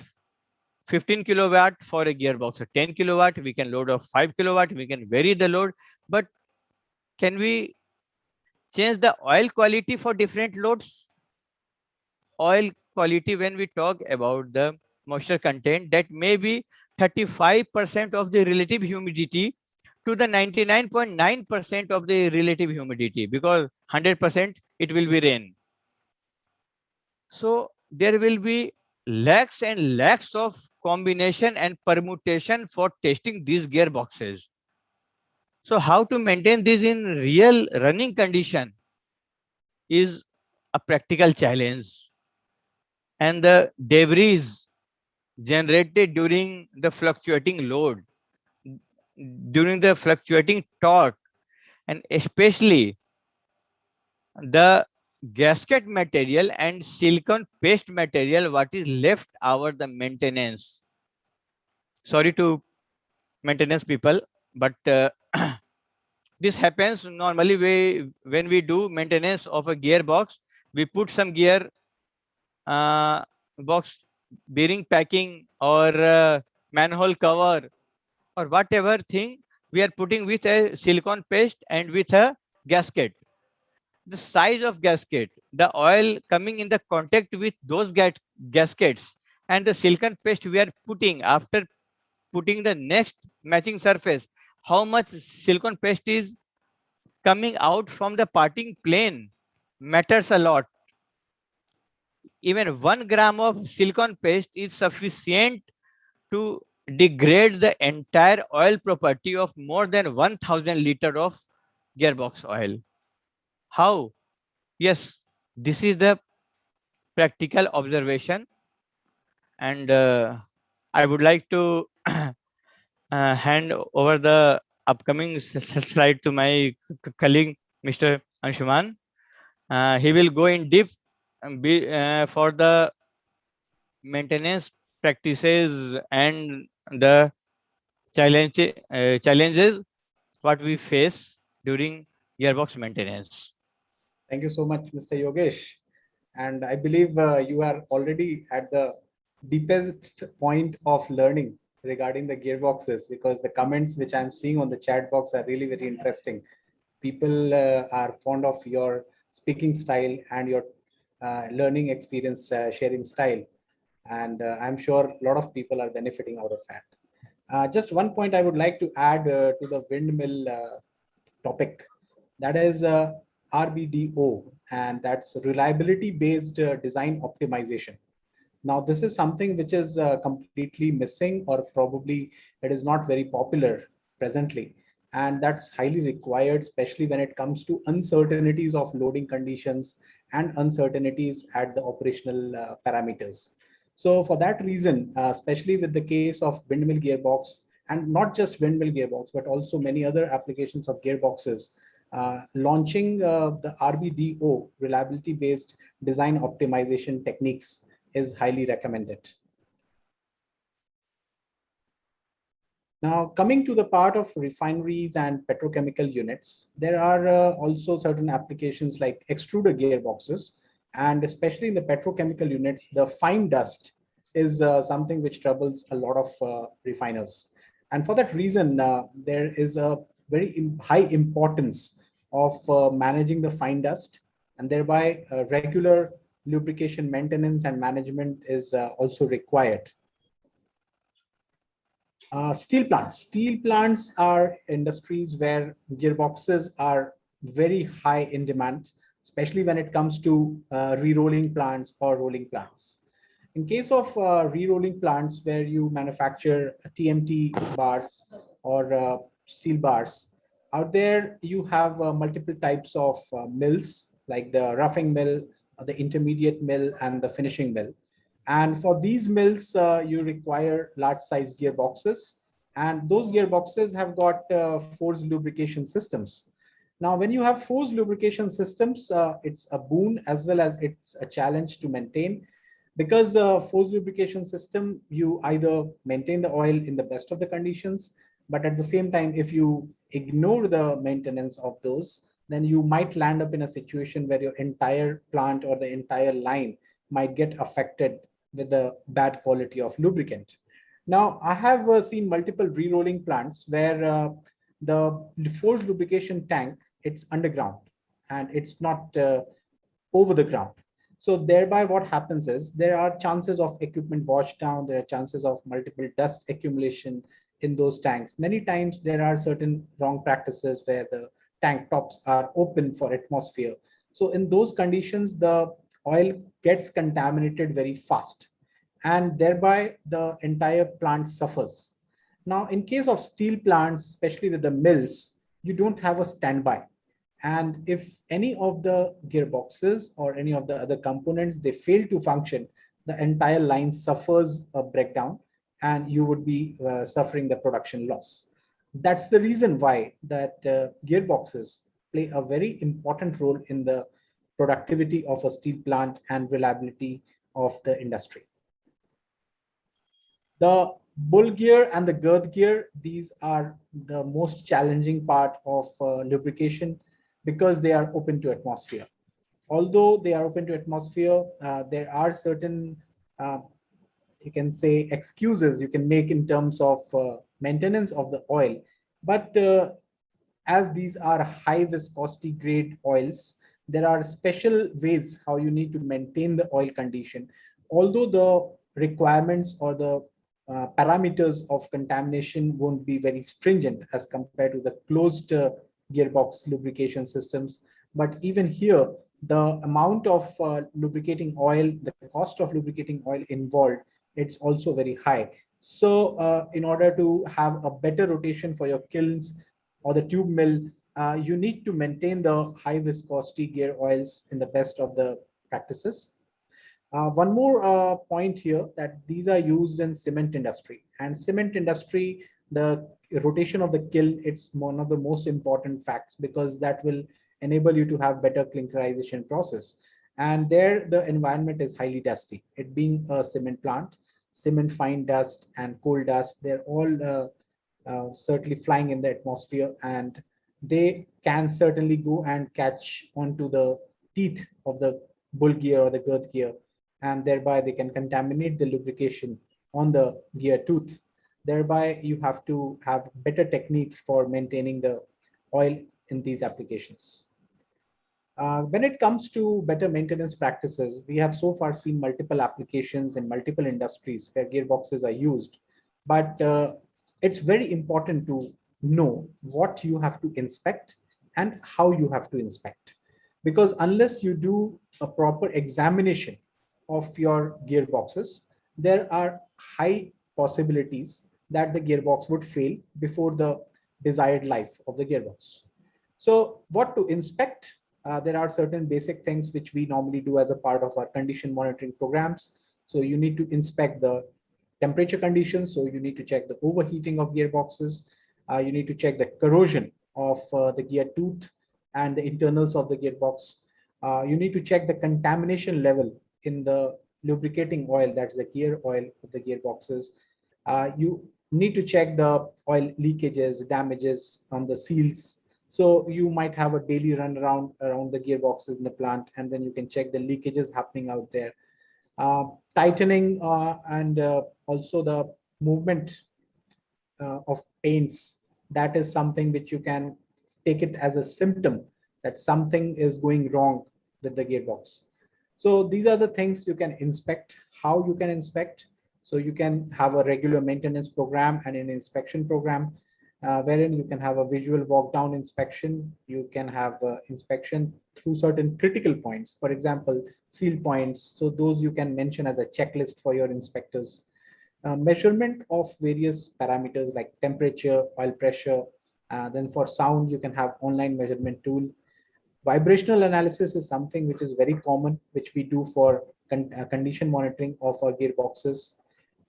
15 kilowatt for a gearbox or 10 kilowatt. We can load of 5 kilowatt. We can vary the load, but can we change the oil quality for different loads? Oil quality, when we talk about the moisture content, that may be 35% of the relative humidity to the 99.9% of the relative humidity, because 100% it will be rain. So there will be lakhs and lakhs of combination and permutation for testing these gearboxes. So how to maintain this in real running condition is a practical challenge. And the debris generated during the fluctuating load, during the fluctuating torque, and especially the gasket material and silicon paste material, what is left over the maintenance. Sorry to maintenance people, but this happens normally when we do maintenance of a gearbox. We put some gear uh, box bearing packing or manhole cover or whatever thing we are putting with a silicon paste and with a gasket. The size of gasket, the oil coming in the contact with those gaskets, and the silicon paste we are putting after putting the next matching surface, how much silicon paste is coming out from the parting plane matters a lot. Even 1 gram of silicon paste is sufficient to degrade the entire oil property of more than 1000 liter of gearbox oil. How? Yes, this is the practical observation, and I would like to hand over the upcoming slide to my colleague, Mr. Anshuman. He will go in deep for the maintenance practices and the challenges what we face during gearbox maintenance. Thank you so much, Mr. Yogesh. And I believe you are already at the deepest point of learning regarding the gearboxes, because the comments which I'm seeing on the chat box are really very interesting. People are fond of your speaking style and your learning experience sharing style. And I'm sure a lot of people are benefiting out of that. Just one point I would like to add to the windmill topic, that is RBDO, and that's reliability based design optimization. Now, this is something which is completely missing, or probably it is not very popular presently. And that's highly required, especially when it comes to uncertainties of loading conditions and uncertainties at the operational parameters. So for that reason, especially with the case of windmill gearbox, and not just windmill gearbox, but also many other applications of gearboxes, launching the RBDO, reliability-based design optimization techniques, is highly recommended. Now, coming to the part of refineries and petrochemical units, there are also certain applications like extruder gearboxes, and especially in the petrochemical units, the fine dust is something which troubles a lot of refiners. And for that reason, there is a very high importance of managing the fine dust, and thereby regular lubrication maintenance and management is also required. Steel plants. Steel plants are industries where gearboxes are very high in demand, especially when it comes to re-rolling plants or rolling plants. In case of re-rolling plants where you manufacture TMT bars or steel bars, out there you have multiple types of mills, like the roughing mill, the intermediate mill, and the finishing mill. And for these mills, you require large size gearboxes. And those gearboxes have got forced lubrication systems. Now, when you have forced lubrication systems, it's a boon as well as it's a challenge to maintain, because forced lubrication system, you either maintain the oil in the best of the conditions, but at the same time, if you ignore the maintenance of those, then you might land up in a situation where your entire plant or the entire line might get affected with the bad quality of lubricant. Now, I have seen multiple re-rolling plants where the forced lubrication tank, it's underground and it's not over the ground. So thereby what happens is there are chances of equipment wash down, there are chances of multiple dust accumulation in those tanks. Many times there are certain wrong practices where the tank tops are open for atmosphere. So in those conditions, the oil gets contaminated very fast, and thereby the entire plant suffers. Now, in case of steel plants, especially with the mills, you don't have a standby. And if any of the gearboxes or any of the other components, they fail to function, the entire line suffers a breakdown and you would be suffering the production loss. That's the reason why that gearboxes play a very important role in the productivity of a steel plant and reliability of the industry. The bull gear and the girth gear, these are the most challenging part of lubrication because they are open to atmosphere. Although they are open to atmosphere, there are certain, you can say, excuses you can make in terms of maintenance of the oil. But as these are high viscosity grade oils, there are special ways how you need to maintain the oil condition. Although the requirements or the parameters of contamination won't be very stringent as compared to the closed gearbox lubrication systems. But even here, the amount of lubricating oil, the cost of lubricating oil involved, it's also very high. So in order to have a better rotation for your kilns or the tube mill, you need to maintain the high viscosity gear oils in the best of the practices. One more point here, that these are used in cement industry, and cement industry, the rotation of the kiln, it's one of the most important facts because that will enable you to have better clinkerization process. And there the environment is highly dusty. It being a cement plant, cement fine dust and coal dust, they're all certainly flying in the atmosphere, and they can certainly go and catch onto the teeth of the bull gear or the girth gear, and thereby they can contaminate the lubrication on the gear tooth. Thereby, you have to have better techniques for maintaining the oil in these applications. When it comes to better maintenance practices, we have so far seen multiple applications in multiple industries where gearboxes are used, but it's very important to know what you have to inspect and how you have to inspect. Because unless you do a proper examination of your gearboxes, there are high possibilities that the gearbox would fail before the desired life of the gearbox. So what to inspect? There are certain basic things which we normally do as a part of our condition monitoring programs. So you need to inspect the temperature conditions. So you need to check the overheating of gearboxes. You need to check the corrosion of the gear tooth. and the internals of the gearbox. You need to check the contamination level in the lubricating oil, that's the gear oil of the gearboxes. You need to check the oil leakages, damages on the seals. So you might have a daily run around the gearboxes in the plant, and then you can check the leakages happening out there. Tightening and also the movement of paints, that is something which you can take it as a symptom that something is going wrong with the gearbox. So these are the things you can inspect. How you can inspect? So you can have a regular maintenance program and an inspection program, wherein you can have a visual walk down inspection. You can have inspection through certain critical points, for example seal points. So those you can mention as a checklist for your inspectors. Measurement of various parameters like temperature, oil pressure. Then for sound, you can have online measurement tool. Vibrational analysis is something which is very common, which we do for condition monitoring of our gearboxes.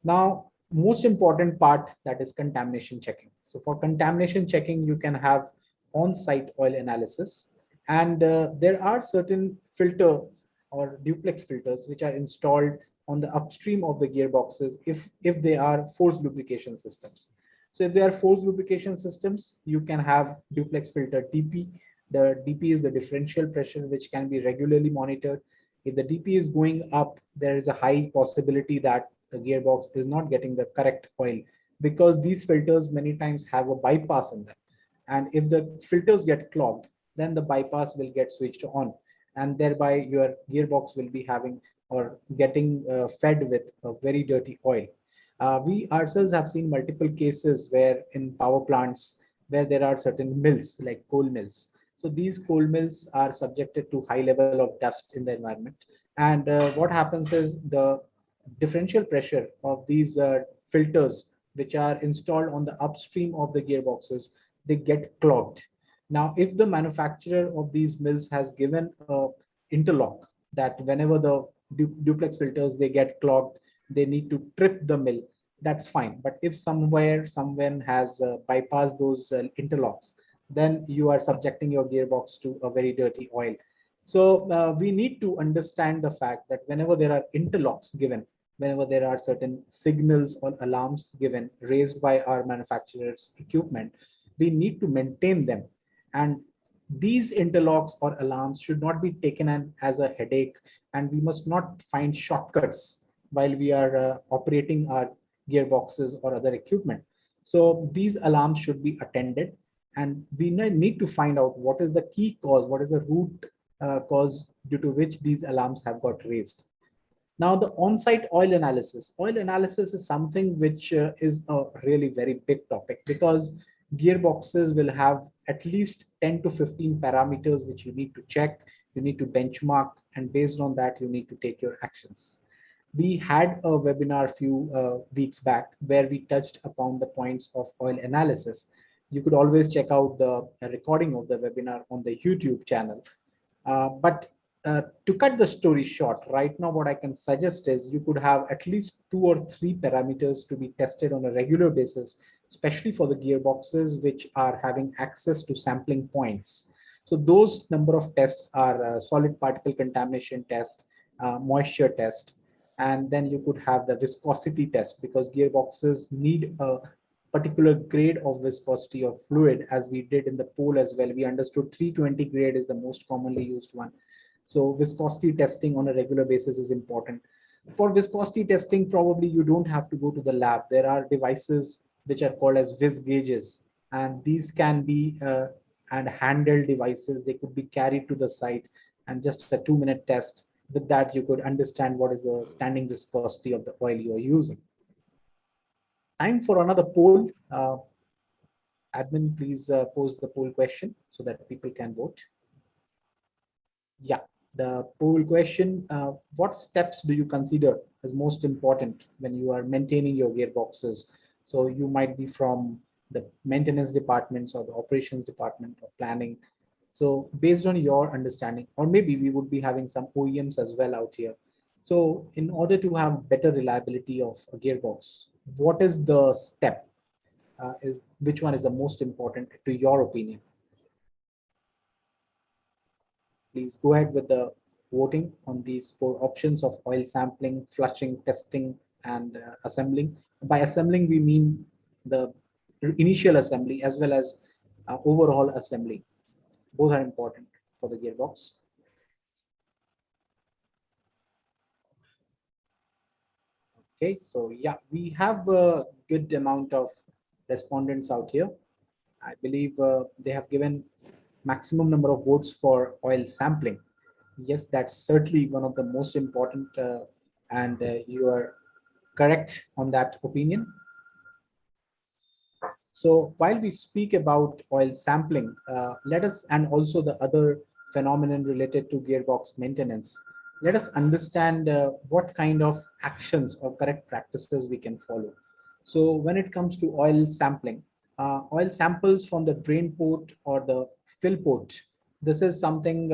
Now, most important part, that is contamination checking. So for contamination checking, you can have on-site oil analysis, and there are certain filters or duplex filters which are installed on the upstream of the gearboxes if they are forced lubrication systems. So if they are forced lubrication systems, you can have duplex filter DP. The DP is the differential pressure, which can be regularly monitored. If the DP is going up, there is a high possibility that the gearbox is not getting the correct oil, because these filters many times have a bypass in them. And if the filters get clogged, then the bypass will get switched on, and thereby your gearbox will be having or getting fed with a very dirty oil. We ourselves have seen multiple cases where in power plants where there are certain mills like coal mills. So these coal mills are subjected to high level of dust in the environment. And what happens is the differential pressure of these filters, which are installed on the upstream of the gearboxes, they get clogged. Now, if the manufacturer of these mills has given a interlock that whenever the duplex filters they get clogged, they need to trip the mill, that's fine. But if somewhere someone has bypassed those interlocks, then you are subjecting your gearbox to a very dirty oil. So we need to understand the fact that whenever there are interlocks given, whenever there are certain signals or alarms given raised by our manufacturer's equipment, we need to maintain them. And these interlocks or alarms should not be taken as a headache, and we must not find shortcuts while we are operating our gearboxes or other equipment. So these alarms should be attended, and we need to find out what is the key cause, what is the root cause due to which these alarms have got raised. Now, the on-site oil analysis. Oil analysis is something which is a really very big topic, because gearboxes will have at least 10 to 15 parameters which you need to check, you need to benchmark, and based on that, you need to take your actions. We had a webinar a few weeks back where we touched upon the points of oil analysis. You could always check out the recording of the webinar on the YouTube channel. But to cut the story short, right now what I can suggest is you could have at least 2 or 3 parameters to be tested on a regular basis, especially for the gearboxes which are having access to sampling points. So those number of tests are solid particle contamination test, moisture test, and then you could have the viscosity test, because gearboxes need a particular grade of viscosity of fluid. As we did in the poll as well, we understood 320 grade is the most commonly used one. So viscosity testing on a regular basis is important. For viscosity testing, probably you don't have to go to the lab. There are devices which are called as vis gauges, and these can be and handheld devices. They could be carried to the site, and just a 2-minute test. With that, you could understand what is the standing viscosity of the oil you are using. Time for another poll. Admin, please pose the poll question so that people can vote. Yeah, the poll question, what steps do you consider as most important when you are maintaining your gearboxes? So you might be from the maintenance departments or the operations department or planning. So based on your understanding, or maybe we would be having some OEMs as well out here. So in order to have better reliability of a gearbox, what is the step? Which one is the most important to your opinion? please go ahead with the voting on these four options of oil sampling, flushing, testing, and assembling. By assembling, we mean the initial assembly as well as overall assembly. Both are important for the gearbox. Okay, so yeah, we have a good amount of respondents out here. I believe they have given maximum number of votes for oil sampling. Yes, that's certainly one of the most important, and you are correct on that opinion. So while we speak about oil sampling, let us, and also the other phenomenon related to gearbox maintenance, let us understand what kind of actions or correct practices we can follow. So when it comes to oil sampling, oil samples from the drain port or the fill port, this is something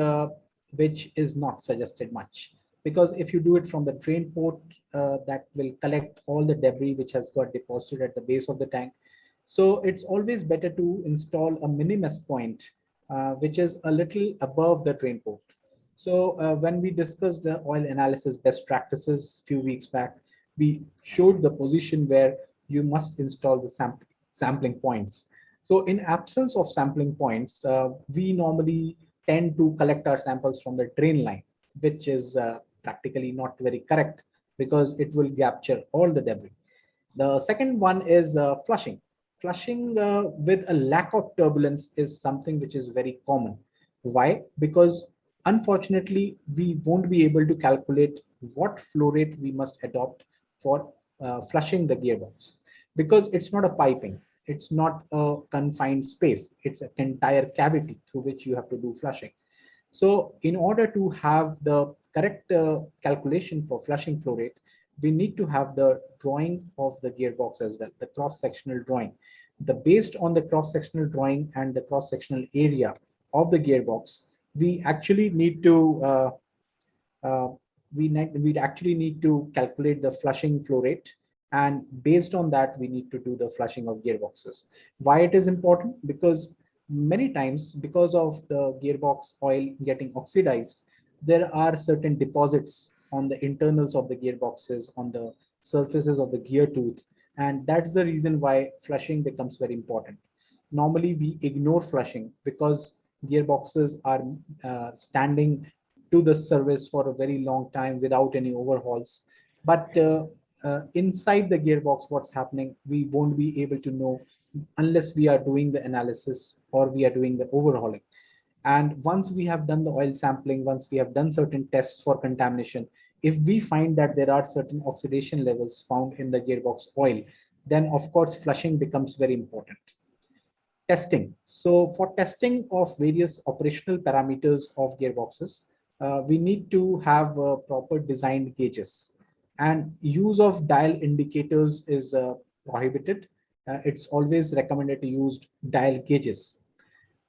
which is not suggested much, because if you do it from the drain port, that will collect all the debris which has got deposited at the base of the tank. So it's always better to install a minimus point, which is a little above the drain port. So when we discussed the oil analysis best practices a few weeks back, we showed the position where you must install the sampling points. So in absence of sampling points, we normally tend to collect our samples from the drain line, which is practically not very correct, because it will capture all the debris. The second one is flushing. Flushing with a lack of turbulence is something which is very common. Why? Because unfortunately, we won't be able to calculate what flow rate we must adopt for flushing the gearbox, because it's not a piping, it's not a confined space, it's an entire cavity through which you have to do flushing. So in order to have the correct calculation for flushing flow rate, we need to have the drawing of the gearbox as well, the cross-sectional drawing. Based on the cross-sectional drawing and the cross-sectional area of the gearbox, we actually need to uh, we actually need to calculate the flushing flow rate, and based on that we need to do the flushing of gearboxes. Why it is important? Because many times, because of the gearbox oil getting oxidized, there are certain deposits on the internals of the gearboxes, on the surfaces of the gear tooth, and that's the reason why flushing becomes very important. Normally we ignore flushing because gearboxes are standing to the service for a very long time without any overhauls. But inside the gearbox, what's happening, we won't be able to know unless we are doing the analysis or we are doing the overhauling. And once we have done the oil sampling, once we have done certain tests for contamination, if we find that there are certain oxidation levels found in the gearbox oil, then of course flushing becomes very important. Testing. So for testing of various operational parameters of gearboxes, we need to have proper designed gauges, and use of dial indicators is prohibited. It's always recommended to use dial gauges.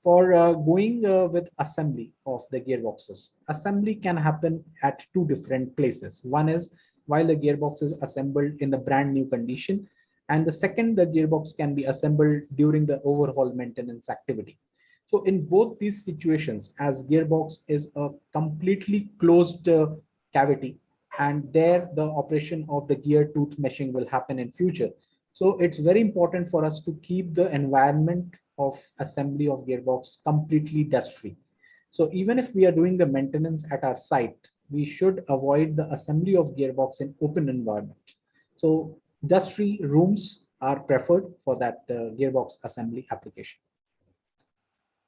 For going with assembly of the gearboxes, assembly can happen at two different places. One is while the gearbox is assembled in the brand new condition, and the second, the gearbox can be assembled during the overhaul maintenance activity. So in both these situations, as gearbox is a completely closed cavity, and there the operation of the gear tooth meshing will happen in future. So it's very important for us to keep the environment of assembly of gearbox completely dust free. So even if we are doing the maintenance at our site, we should avoid the assembly of gearbox in open environment. So dust free rooms are preferred for that gearbox assembly application.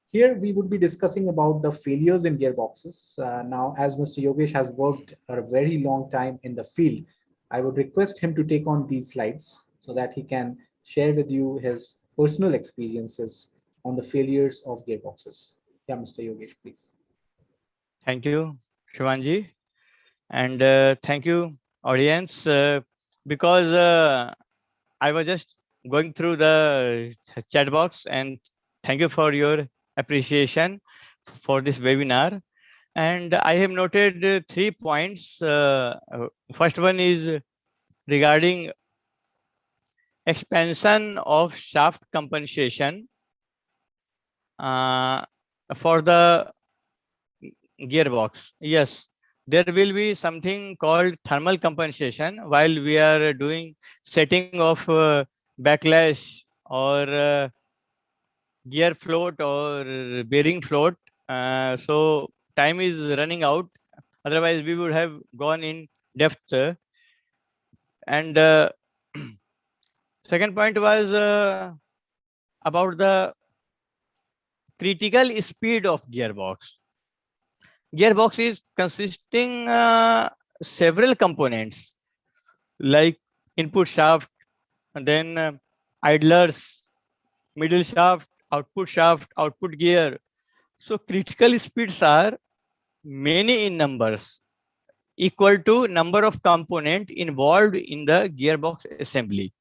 Here we would be discussing about the failures in gearboxes. Now, as Mr. Yogesh has worked a very long time in the field, I would request him to take on these slides so that he can share with you his personal experiences on the failures of gearboxes. Yeah, Mr. Yogesh, please. Thank you, Shivanji, and thank you, audience, because I was just going through the chat box, and thank you for your appreciation for this webinar. And I have noted three points. First one is regarding expansion of shaft compensation uh, for the gearbox. Yes, there will be something called thermal compensation while we are doing setting of backlash or gear float or bearing float. So time is running out. Otherwise, we would have gone in depth. And second point was about the critical speed of gearbox. Gearbox is consisting several components like input shaft, and then idlers, middle shaft, output gear. So critical speeds are many in numbers, equal to number of component involved in the gearbox assembly.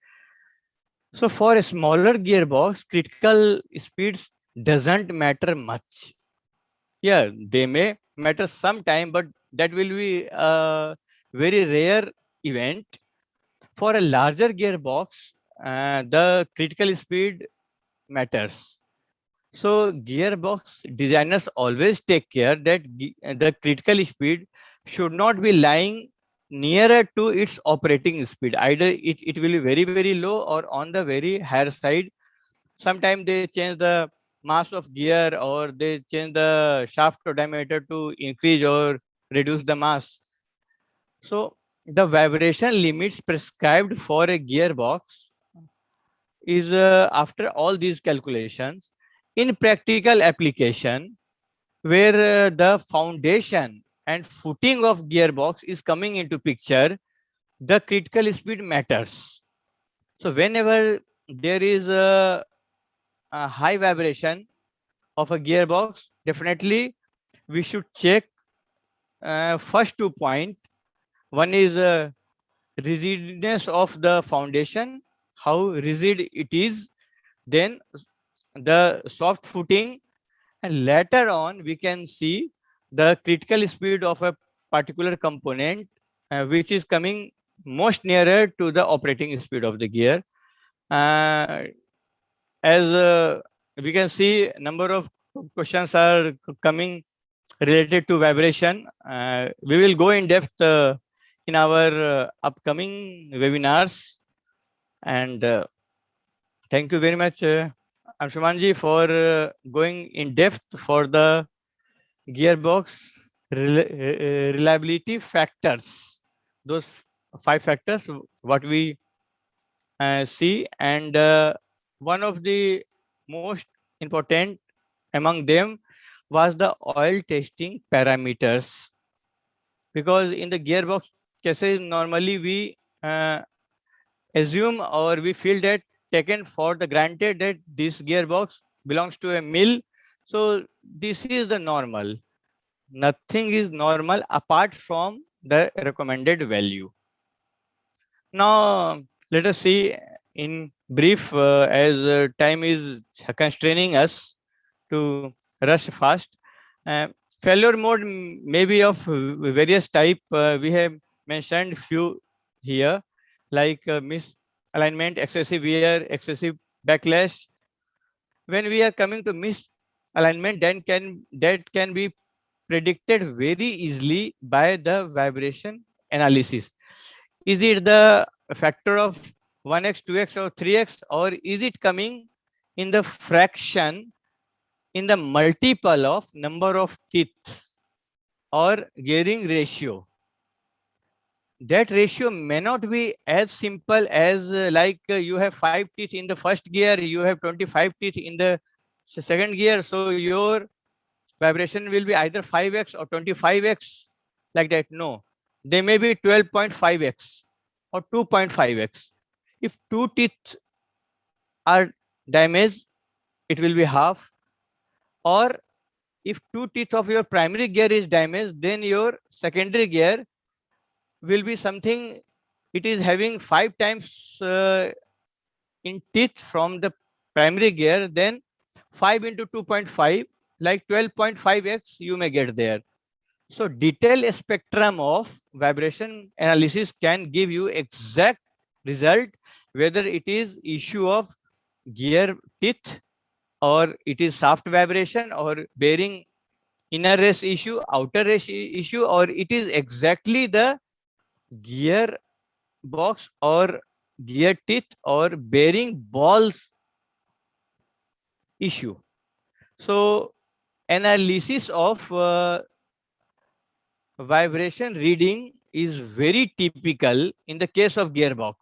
So for a smaller gearbox, critical speeds doesn't matter much. Yeah, they may matter sometime, but that will be a very rare event. For a larger gearbox, the critical speed matters. So gearbox designers always take care that the critical speed should not be lying nearer to its operating speed. Either it will be very, very low or on the very higher side. Sometimes they change the mass of gear or they change the shaft diameter to increase or reduce the mass. So the vibration limits prescribed for a gearbox is after all these calculations in practical application where the foundation and footing of gearbox is coming into picture, the critical speed matters. So whenever there is a high vibration of a gearbox, definitely we should check first 2 points. One is rigidness of the foundation, how rigid it is, then the soft footing, and later on we can see the critical speed of a particular component which is coming most nearer to the operating speed of the gear. Uh, as we can see, number of questions are coming related to vibration. We will go in depth in our upcoming webinars. And thank you very much, Anshumanji, for going in depth for the gearbox reliability factors. Those 5 factors, what we see, and one of the most important among them was the oil testing parameters, because in the gearbox cases normally we assume or we feel that taken for the granted that this gearbox belongs to a mill, so this is the normal. Nothing is normal apart from the recommended value. Now let us see in brief, as time is constraining us to rush fast. uh, Failure mode may be of various type. We have mentioned few here, like misalignment, excessive wear, excessive backlash. When we are coming to misalignment, then that can be predicted very easily by the vibration analysis. Is it the factor of 1x, 2x, or 3x, or is it coming in the fraction, in the multiple of number of teeth or gearing ratio? That ratio may not be as simple as like you have 5 teeth in the first gear, you have 25 teeth in the second gear, so your vibration will be either 5x or 25x, like that. No, they may be 12.5x or 2.5x. If 2 teeth are damaged, it will be half. Or if 2 teeth of your primary gear is damaged, then your secondary gear will be something, it is having 5 times in teeth from the primary gear, then 5 into 2.5, like 12.5x you may get there. So detailed spectrum of vibration analysis can give you exact result whether it is issue of gear teeth or it is shaft vibration or bearing inner race issue, outer race issue, or it is exactly the gear box or gear teeth or bearing balls issue. So analysis of vibration reading is very typical in the case of gearbox.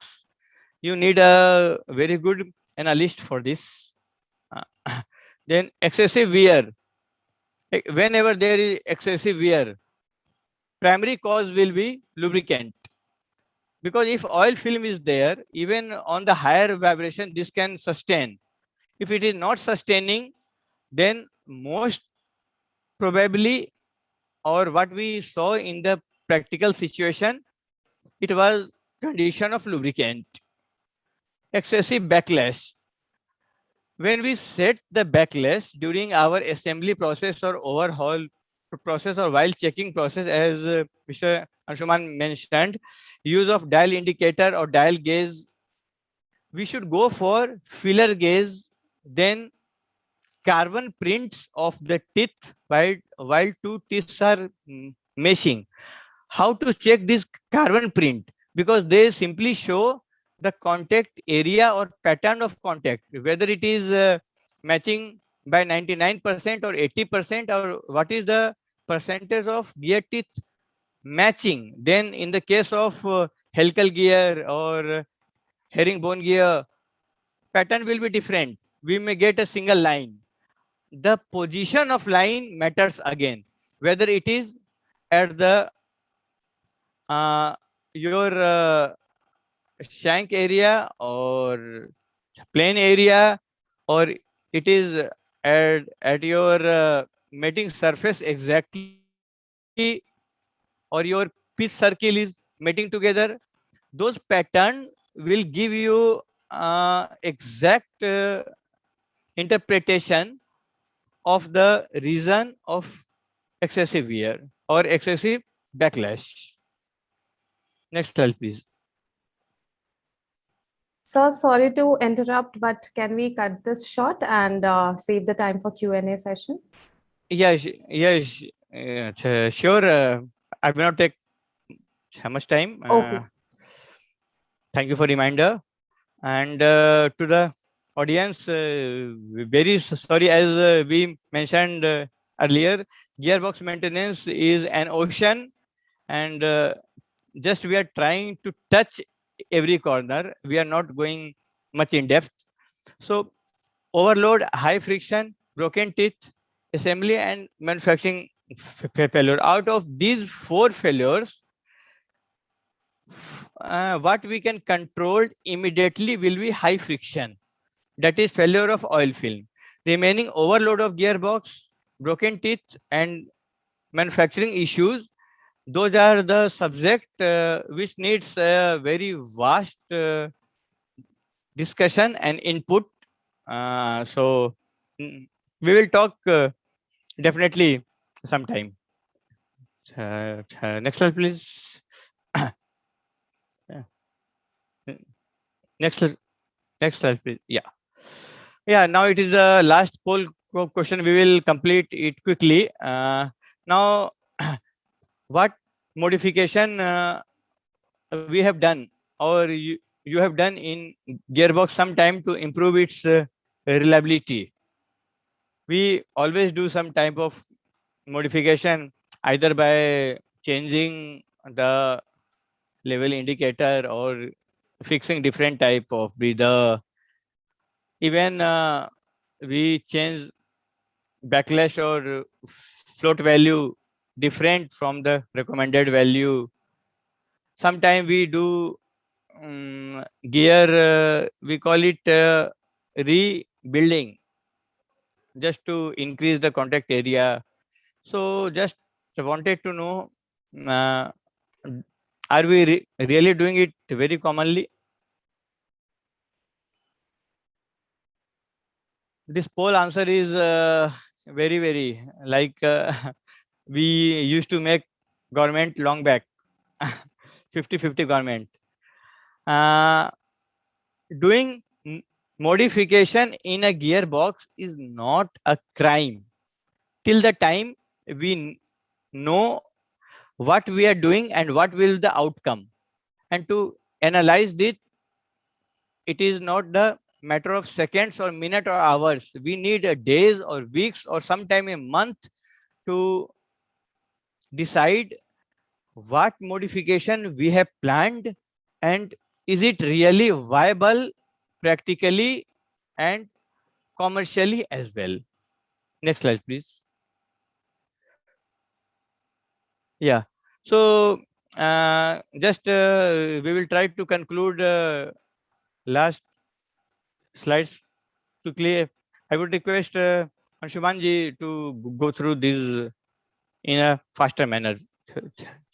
You need a very good analyst for this. Uh, then excessive wear. Whenever there is excessive wear, primary cause will be lubricant. Because if oil film is there, even on the higher vibration, this can sustain. If it is not sustaining, then most probably, or what we saw in the practical situation, it was condition of lubricant. Excessive backlash. When we set the backlash during our assembly process or overhaul process or while checking process, as Mr. Anshuman mentioned, use of dial indicator or dial gauge, we should go for filler gauge, then carbon prints of the teeth while two teeth are meshing. How to check this carbon print? Because they simply show the contact area or pattern of contact, whether it is matching by 99% or 80%, or what is the percentage of gear teeth matching. Then in the case of helical gear or herringbone gear, pattern will be different. We may get a single line. The position of line matters again, whether it is at the uh, your shank area or plain area, or it is at your mating surface exactly, or your pitch circle is mating together. Those pattern will give you exact interpretation of the reason of excessive wear or excessive backlash. Next slide, please. Sir, sorry to interrupt, but can we cut this short and save the time for Q&A session? Yes, yes, sure. I will not take how much time. Okay. Thank you for reminder. And to the audience, very sorry, as we mentioned earlier, gearbox maintenance is an ocean, and just we are trying to touch every corner. We are not going much in depth. So overload, high friction, broken teeth, assembly and manufacturing failure. Out of these four failures, what we can control immediately will be high friction. That is failure of oil film. Remaining overload of gearbox, broken teeth and manufacturing issues, those are the subject which needs a very vast discussion and input. So we will talk definitely sometime. Next slide, please. Yeah. Next, next slide, please. Yeah. Yeah. Now it is the last poll question. We will complete it quickly. Now, what modification we have done, or you have done in gearbox sometime to improve its reliability? We always do some type of modification, either by changing the level indicator or fixing different type of breather. Even we change backlash or float value different from the recommended value. Sometimes we do gear, we call it rebuilding, just to increase the contact area. So just wanted to know, uh, are we really doing it very commonly? This poll answer is very like we used to make government long back 50-50 government. Uh, Doing modification in a gearbox is not a crime till the time we know what we are doing and what will the outcome. And to analyze this, it is not the matter of seconds or minute or hours. We need days or weeks or sometime a month to decide what modification we have planned and is it really viable practically and commercially as well. Next slide, please. Yeah. So just we will try to conclude last slides quickly. I would request Anshumanji to go through this in a faster manner.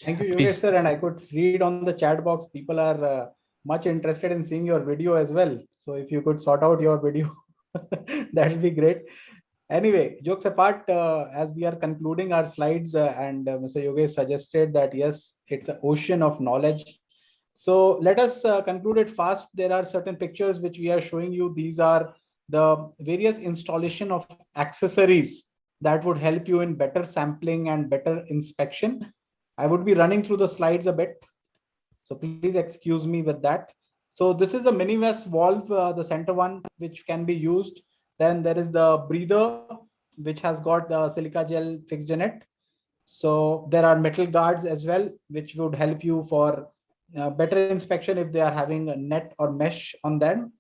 Thank you, Yogesh Please. sir. And I could read on the chat box, people are much interested in seeing your video as well. So if you could sort out your video, that would be great. Anyway, jokes apart, as we are concluding our slides, and Mr. Yogesh suggested that yes, it's an ocean of knowledge. So let us conclude it fast. There are certain pictures which we are showing you. These are the various installation of accessories that would help you in better sampling and better inspection. I would be running through the slides a bit, so please excuse me with that. So this is the mini vest valve, the center one, which can be used. Then there is the breather, which has got the silica gel fixed in it. So there are metal guards as well, which would help you for better inspection if they are having a net or mesh on them.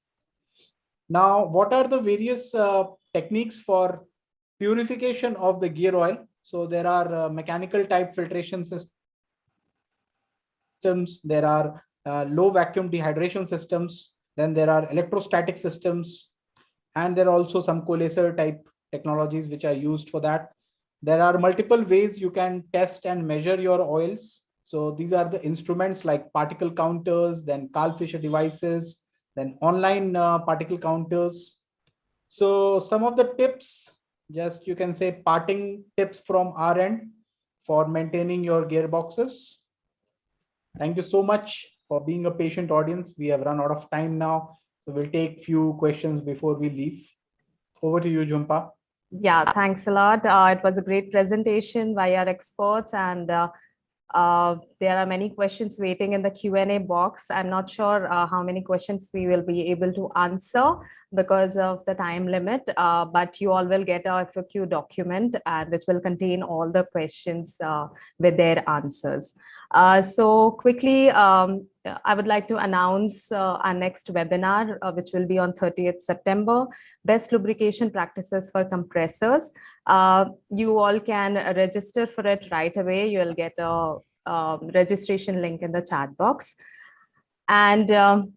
Now, what are the various techniques for purification of the gear oil? So there are mechanical type filtration systems, there are low vacuum dehydration systems, then there are electrostatic systems, and there are also some coalescer type technologies which are used for that. There are multiple ways you can test and measure your oils. So these are the instruments like particle counters, then Carl Fisher devices, then online particle counters. So some of the tips, just you can say parting tips from our end for maintaining your gearboxes. Thank you so much for being a patient audience. We have run out of time now, so we'll take few questions before we leave. Over to you, Jhumpa. Yeah, thanks a lot. It was a great presentation by our experts, and there are many questions waiting in the Q&A box. I'm not sure how many questions we will be able to answer because of the time limit, but you all will get a FAQ document and which will contain all the questions with their answers. So quickly, I would like to announce our next webinar, which will be on 30th September, Best Lubrication Practices for Compressors. You all can register for it right away. You'll get a registration link in the chat box. And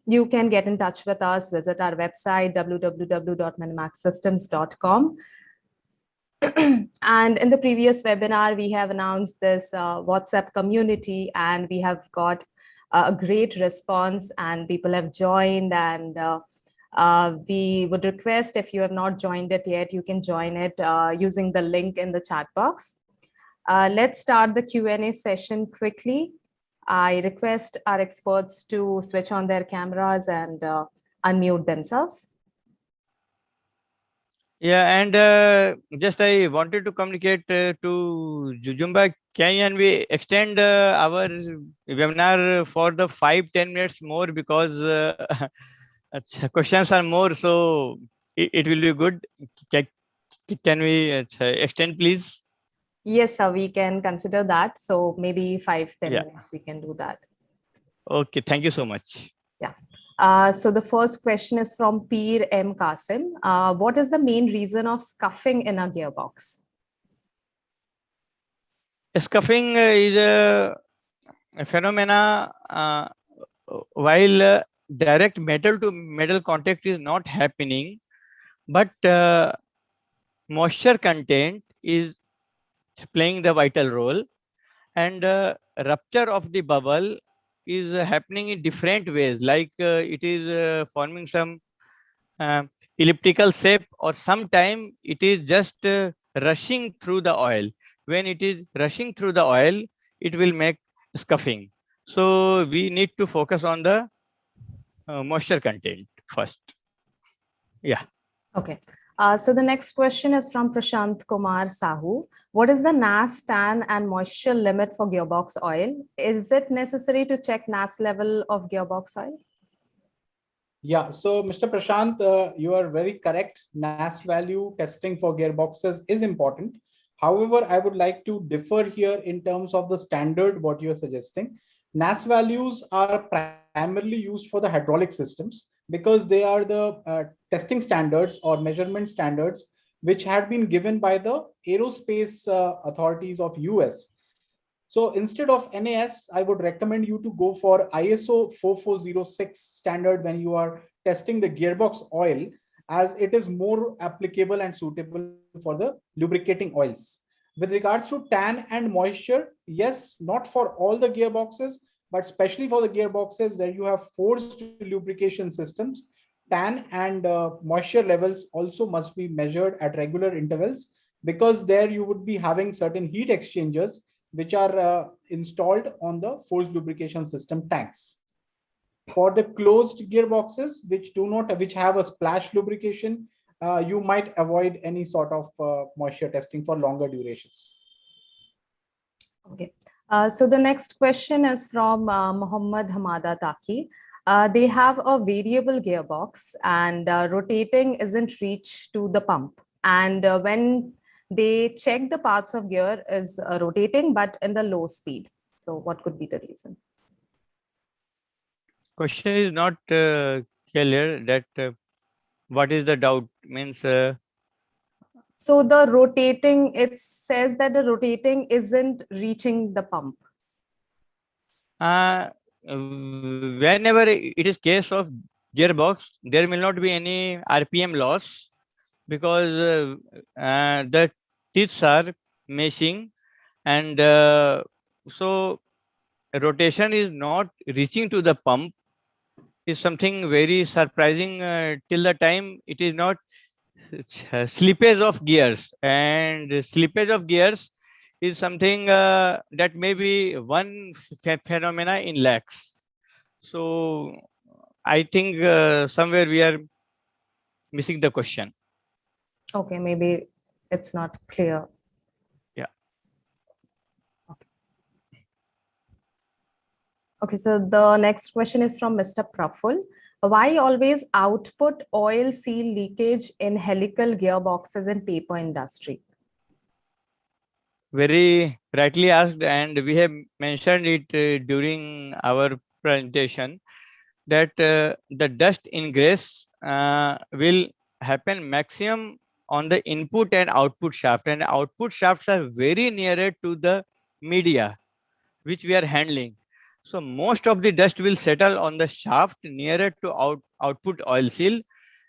you can get in touch with us, visit our website, www.minimacsystems.com. And in the previous webinar, we have announced this WhatsApp community, and we have got a great response, and people have joined. And we would request, if you have not joined it yet, you can join it using the link in the chat box. Let's start the Q&A session quickly. I request our experts to switch on their cameras and unmute themselves. Yeah, and just I wanted to communicate to Jujumba, can we extend our webinar for the 5-10 minutes more, because questions are more, so it will be good. Can we extend, please? Yes, sir, we can consider that. So maybe 5-10 Yeah. minutes we can do that. Okay, thank you so much. Yeah. So the first question is from Peer M. Qasim. What is the main reason of scuffing in a gearbox? Scuffing is a phenomena while direct metal to metal contact is not happening, but moisture content is playing the vital role, and rupture of the bubble is happening in different ways, like it is forming some uh, elliptical shape, or sometime it is just rushing through the oil. When it is rushing through the oil, it will make scuffing. So we need to focus on the moisture content first. Yeah. Okay. So the next question is from Prashant Kumar Sahu. What is the NAS, TAN, and moisture limit for gearbox oil? Is it necessary to check NAS level of gearbox oil? Yeah, so Mr. Prashant, you are very correct. NAS value testing for gearboxes is important. However, I would like to differ here in terms of the standard, what you're suggesting. NAS values are primarily used for the hydraulic systems because they are the testing standards or measurement standards which had been given by the aerospace authorities of US. So instead of NAS, I would recommend you to go for ISO 4406 standard when you are testing the gearbox oil, as it is more applicable and suitable for the lubricating oils. With regards to TAN and moisture, yes, not for all the gearboxes, but especially for the gearboxes where you have forced lubrication systems, TAN and moisture levels also must be measured at regular intervals, because there you would be having certain heat exchangers which are installed on the forced lubrication system tanks. For the closed gearboxes, which have a splash lubrication, you might avoid any sort of moisture testing for longer durations. Okay. So the next question is from Muhammad Hamada Taki. They have a variable gearbox and rotating isn't reached to the pump. And when they check, the parts of gear is rotating, but in the low speed. So what could be the reason? Question is not clear that what is the doubt means. So the rotating, it says that the rotating isn't reaching the pump. Whenever it is case of gearbox, there will not be any RPM loss because the teeth are meshing, and so rotation is not reaching to the pump is something very surprising till the time it is not slippage of gears, and slippage of gears is something that may be one phenomena in lakhs. So I think somewhere we are missing the question. Okay, maybe it's not clear. Yeah. Okay, so the next question is from Mr. Praful. Why always output oil seal leakage in helical gearboxes in paper industry? Very rightly asked, and we have mentioned it during our presentation that the dust ingress will happen maximum on the input and output shaft, and output shafts are very nearer to the media which we are handling. So most of the dust will settle on the shaft nearer to output oil seal,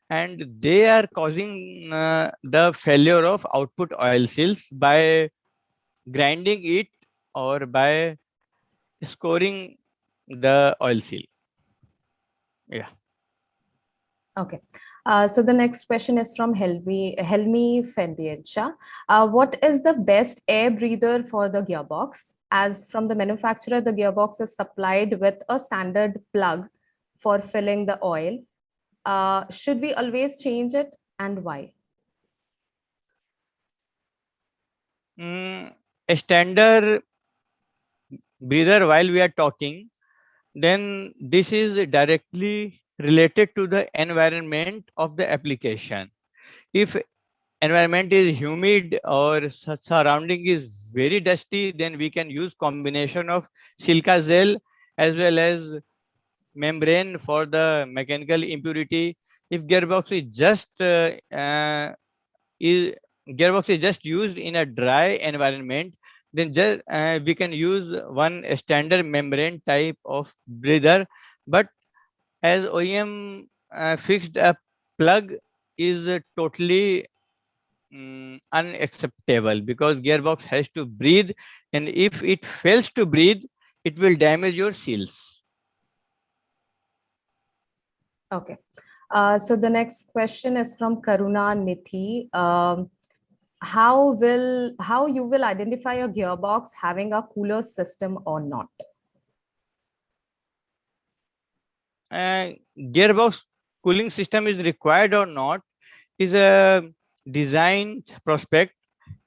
and they are causing the failure of output oil seals by grinding it or by scoring the oil seal. Yeah. Okay. So the next question is from Helmi Fendiencha. What is the best air breather for the gearbox? As from the manufacturer, the gearbox is supplied with a standard plug for filling the oil. Should we always change it, and why? A standard breather while we are talking, then this is directly related to the environment of the application. If environment is humid or surrounding is very dusty, then we can use combination of silica gel as well as membrane for the mechanical impurity. If is gearbox is just used in a dry environment, then just we can use one standard membrane type of breather. But as OEM fixed a plug is totally unacceptable, because gearbox has to breathe, and if it fails to breathe, it will damage your seals. Okay. So the next question is from Karuna Nithi. How you will identify a gearbox having a cooler system or not? Gearbox cooling system is required or not, is a design prospect.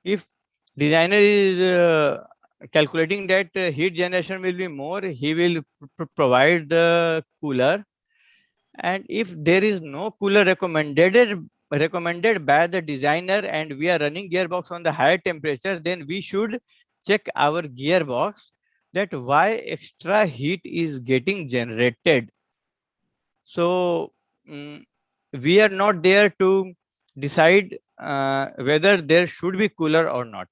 If designer is calculating that heat generation will be more, he will provide the cooler. And if there is no cooler recommended by the designer and we are running gearbox on the higher temperature, then we should check our gearbox that why extra heat is getting generated. So mm, we are not there to decide whether there should be cooler or not.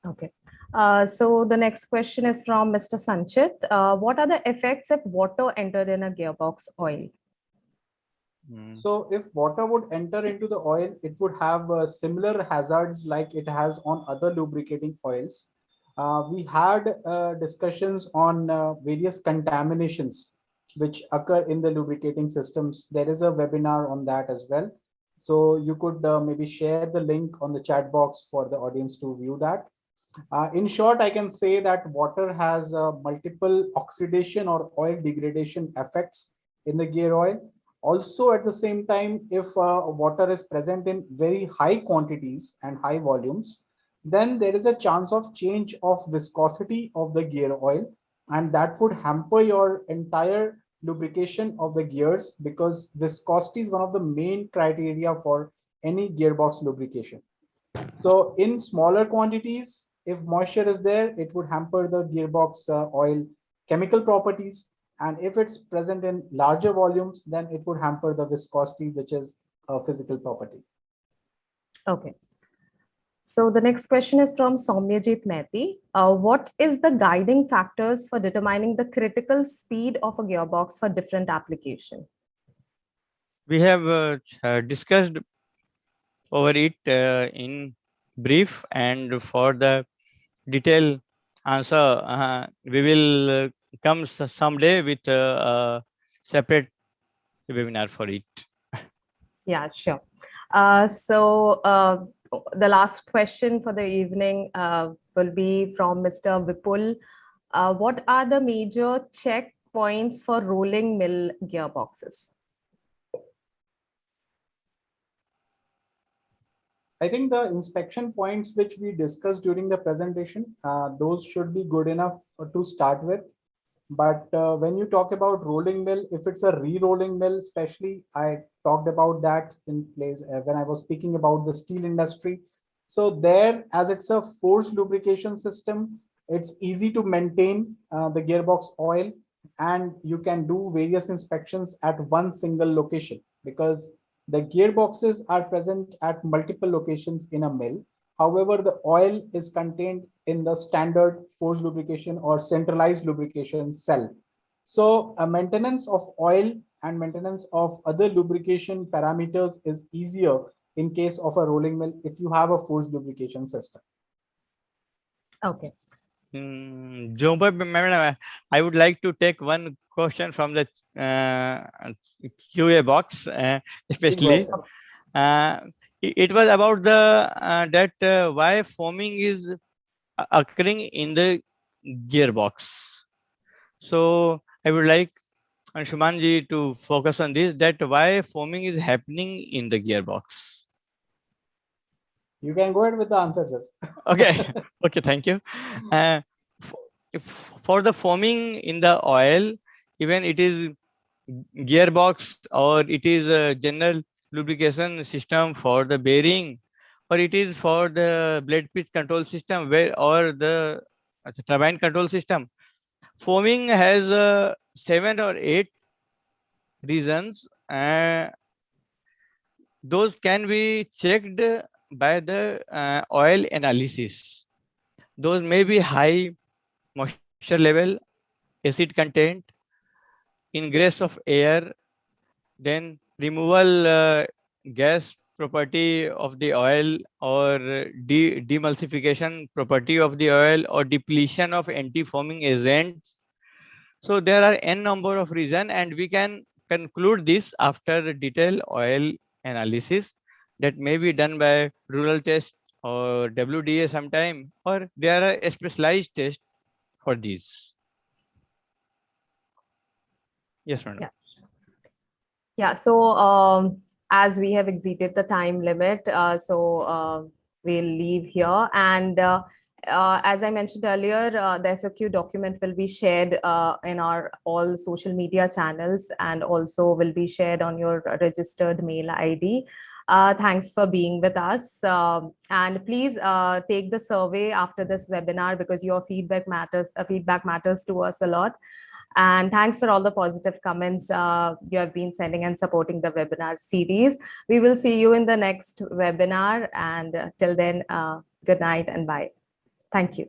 Okay. So the next question is from Mr. Sanchit. What are the effects if water entered in a gearbox oil? Mm. So if water would enter into the oil, it would have similar hazards like it has on other lubricating oils. We had discussions on various contaminations which occur in the lubricating systems. There is a webinar on that as well. So you could maybe share the link on the chat box for the audience to view that. In short, I can say that water has multiple oxidation or oil degradation effects in the gear oil. Also, at the same time, if water is present in very high quantities and high volumes, then there is a chance of change of viscosity of the gear oil, and that would hamper your entire lubrication of the gears because viscosity is one of the main criteria for any gearbox lubrication. So in smaller quantities, if moisture is there, it would hamper the gearbox oil chemical properties. And if it's present in larger volumes, then it would hamper the viscosity, which is a physical property. Okay. So the next question is from Soumyajit Mehti. What is the guiding factors for determining the critical speed of a gearbox for different application? We have discussed over it in brief, and for the detailed answer, we will come someday with a separate webinar for it. Yeah, sure. The last question for the evening will be from Mr. Vipul. What are the major checkpoints for rolling mill gearboxes? I think the inspection points which we discussed during the presentation, those should be good enough to start with. But when you talk about rolling mill, if it's a re-rolling mill, especially, I talked about that in place when I was speaking about the steel industry. So there, as it's a forced lubrication system, it's easy to maintain the gearbox oil, and you can do various inspections at one single location because the gearboxes are present at multiple locations in a mill. However, the oil is contained in the standard forced lubrication or centralized lubrication cell. So a maintenance of oil and maintenance of other lubrication parameters is easier in case of a rolling mill if you have a forced lubrication system. Okay. Jompa, madam, I would like to take one question from the QA box, especially. It was about the that why foaming is occurring in the gearbox. So I would like Anshuman ji to focus on this, that why foaming is happening in the gearbox. You can go ahead with the answer, sir. Okay, okay, thank you. Uh, for the foaming in the oil, even it is gearbox or it is a general lubrication system for the bearing, or it is for the blade pitch control system where or the turbine control system, foaming has 7 or 8 reasons. Those can be checked by the oil analysis. Those may be high moisture level, acid content, ingress of air, then removal gas property of the oil, or demulsification property of the oil, or depletion of anti-foaming agents. So there are n number of reasons, and we can conclude this after detailed oil analysis that may be done by rural test or WDA sometime, or there are a specialized tests for these. Yes, madam. Yeah. Yeah, so as we have exceeded the time limit, we'll leave here. And as I mentioned earlier, the FAQ document will be shared in our all social media channels and also will be shared on your registered mail ID. Thanks for being with us. And please take the survey after this webinar because your feedback matters to us a lot. And thanks for all the positive comments you have been sending and supporting the webinar series. We will see you in the next webinar. And till then, good night and bye. Thank you.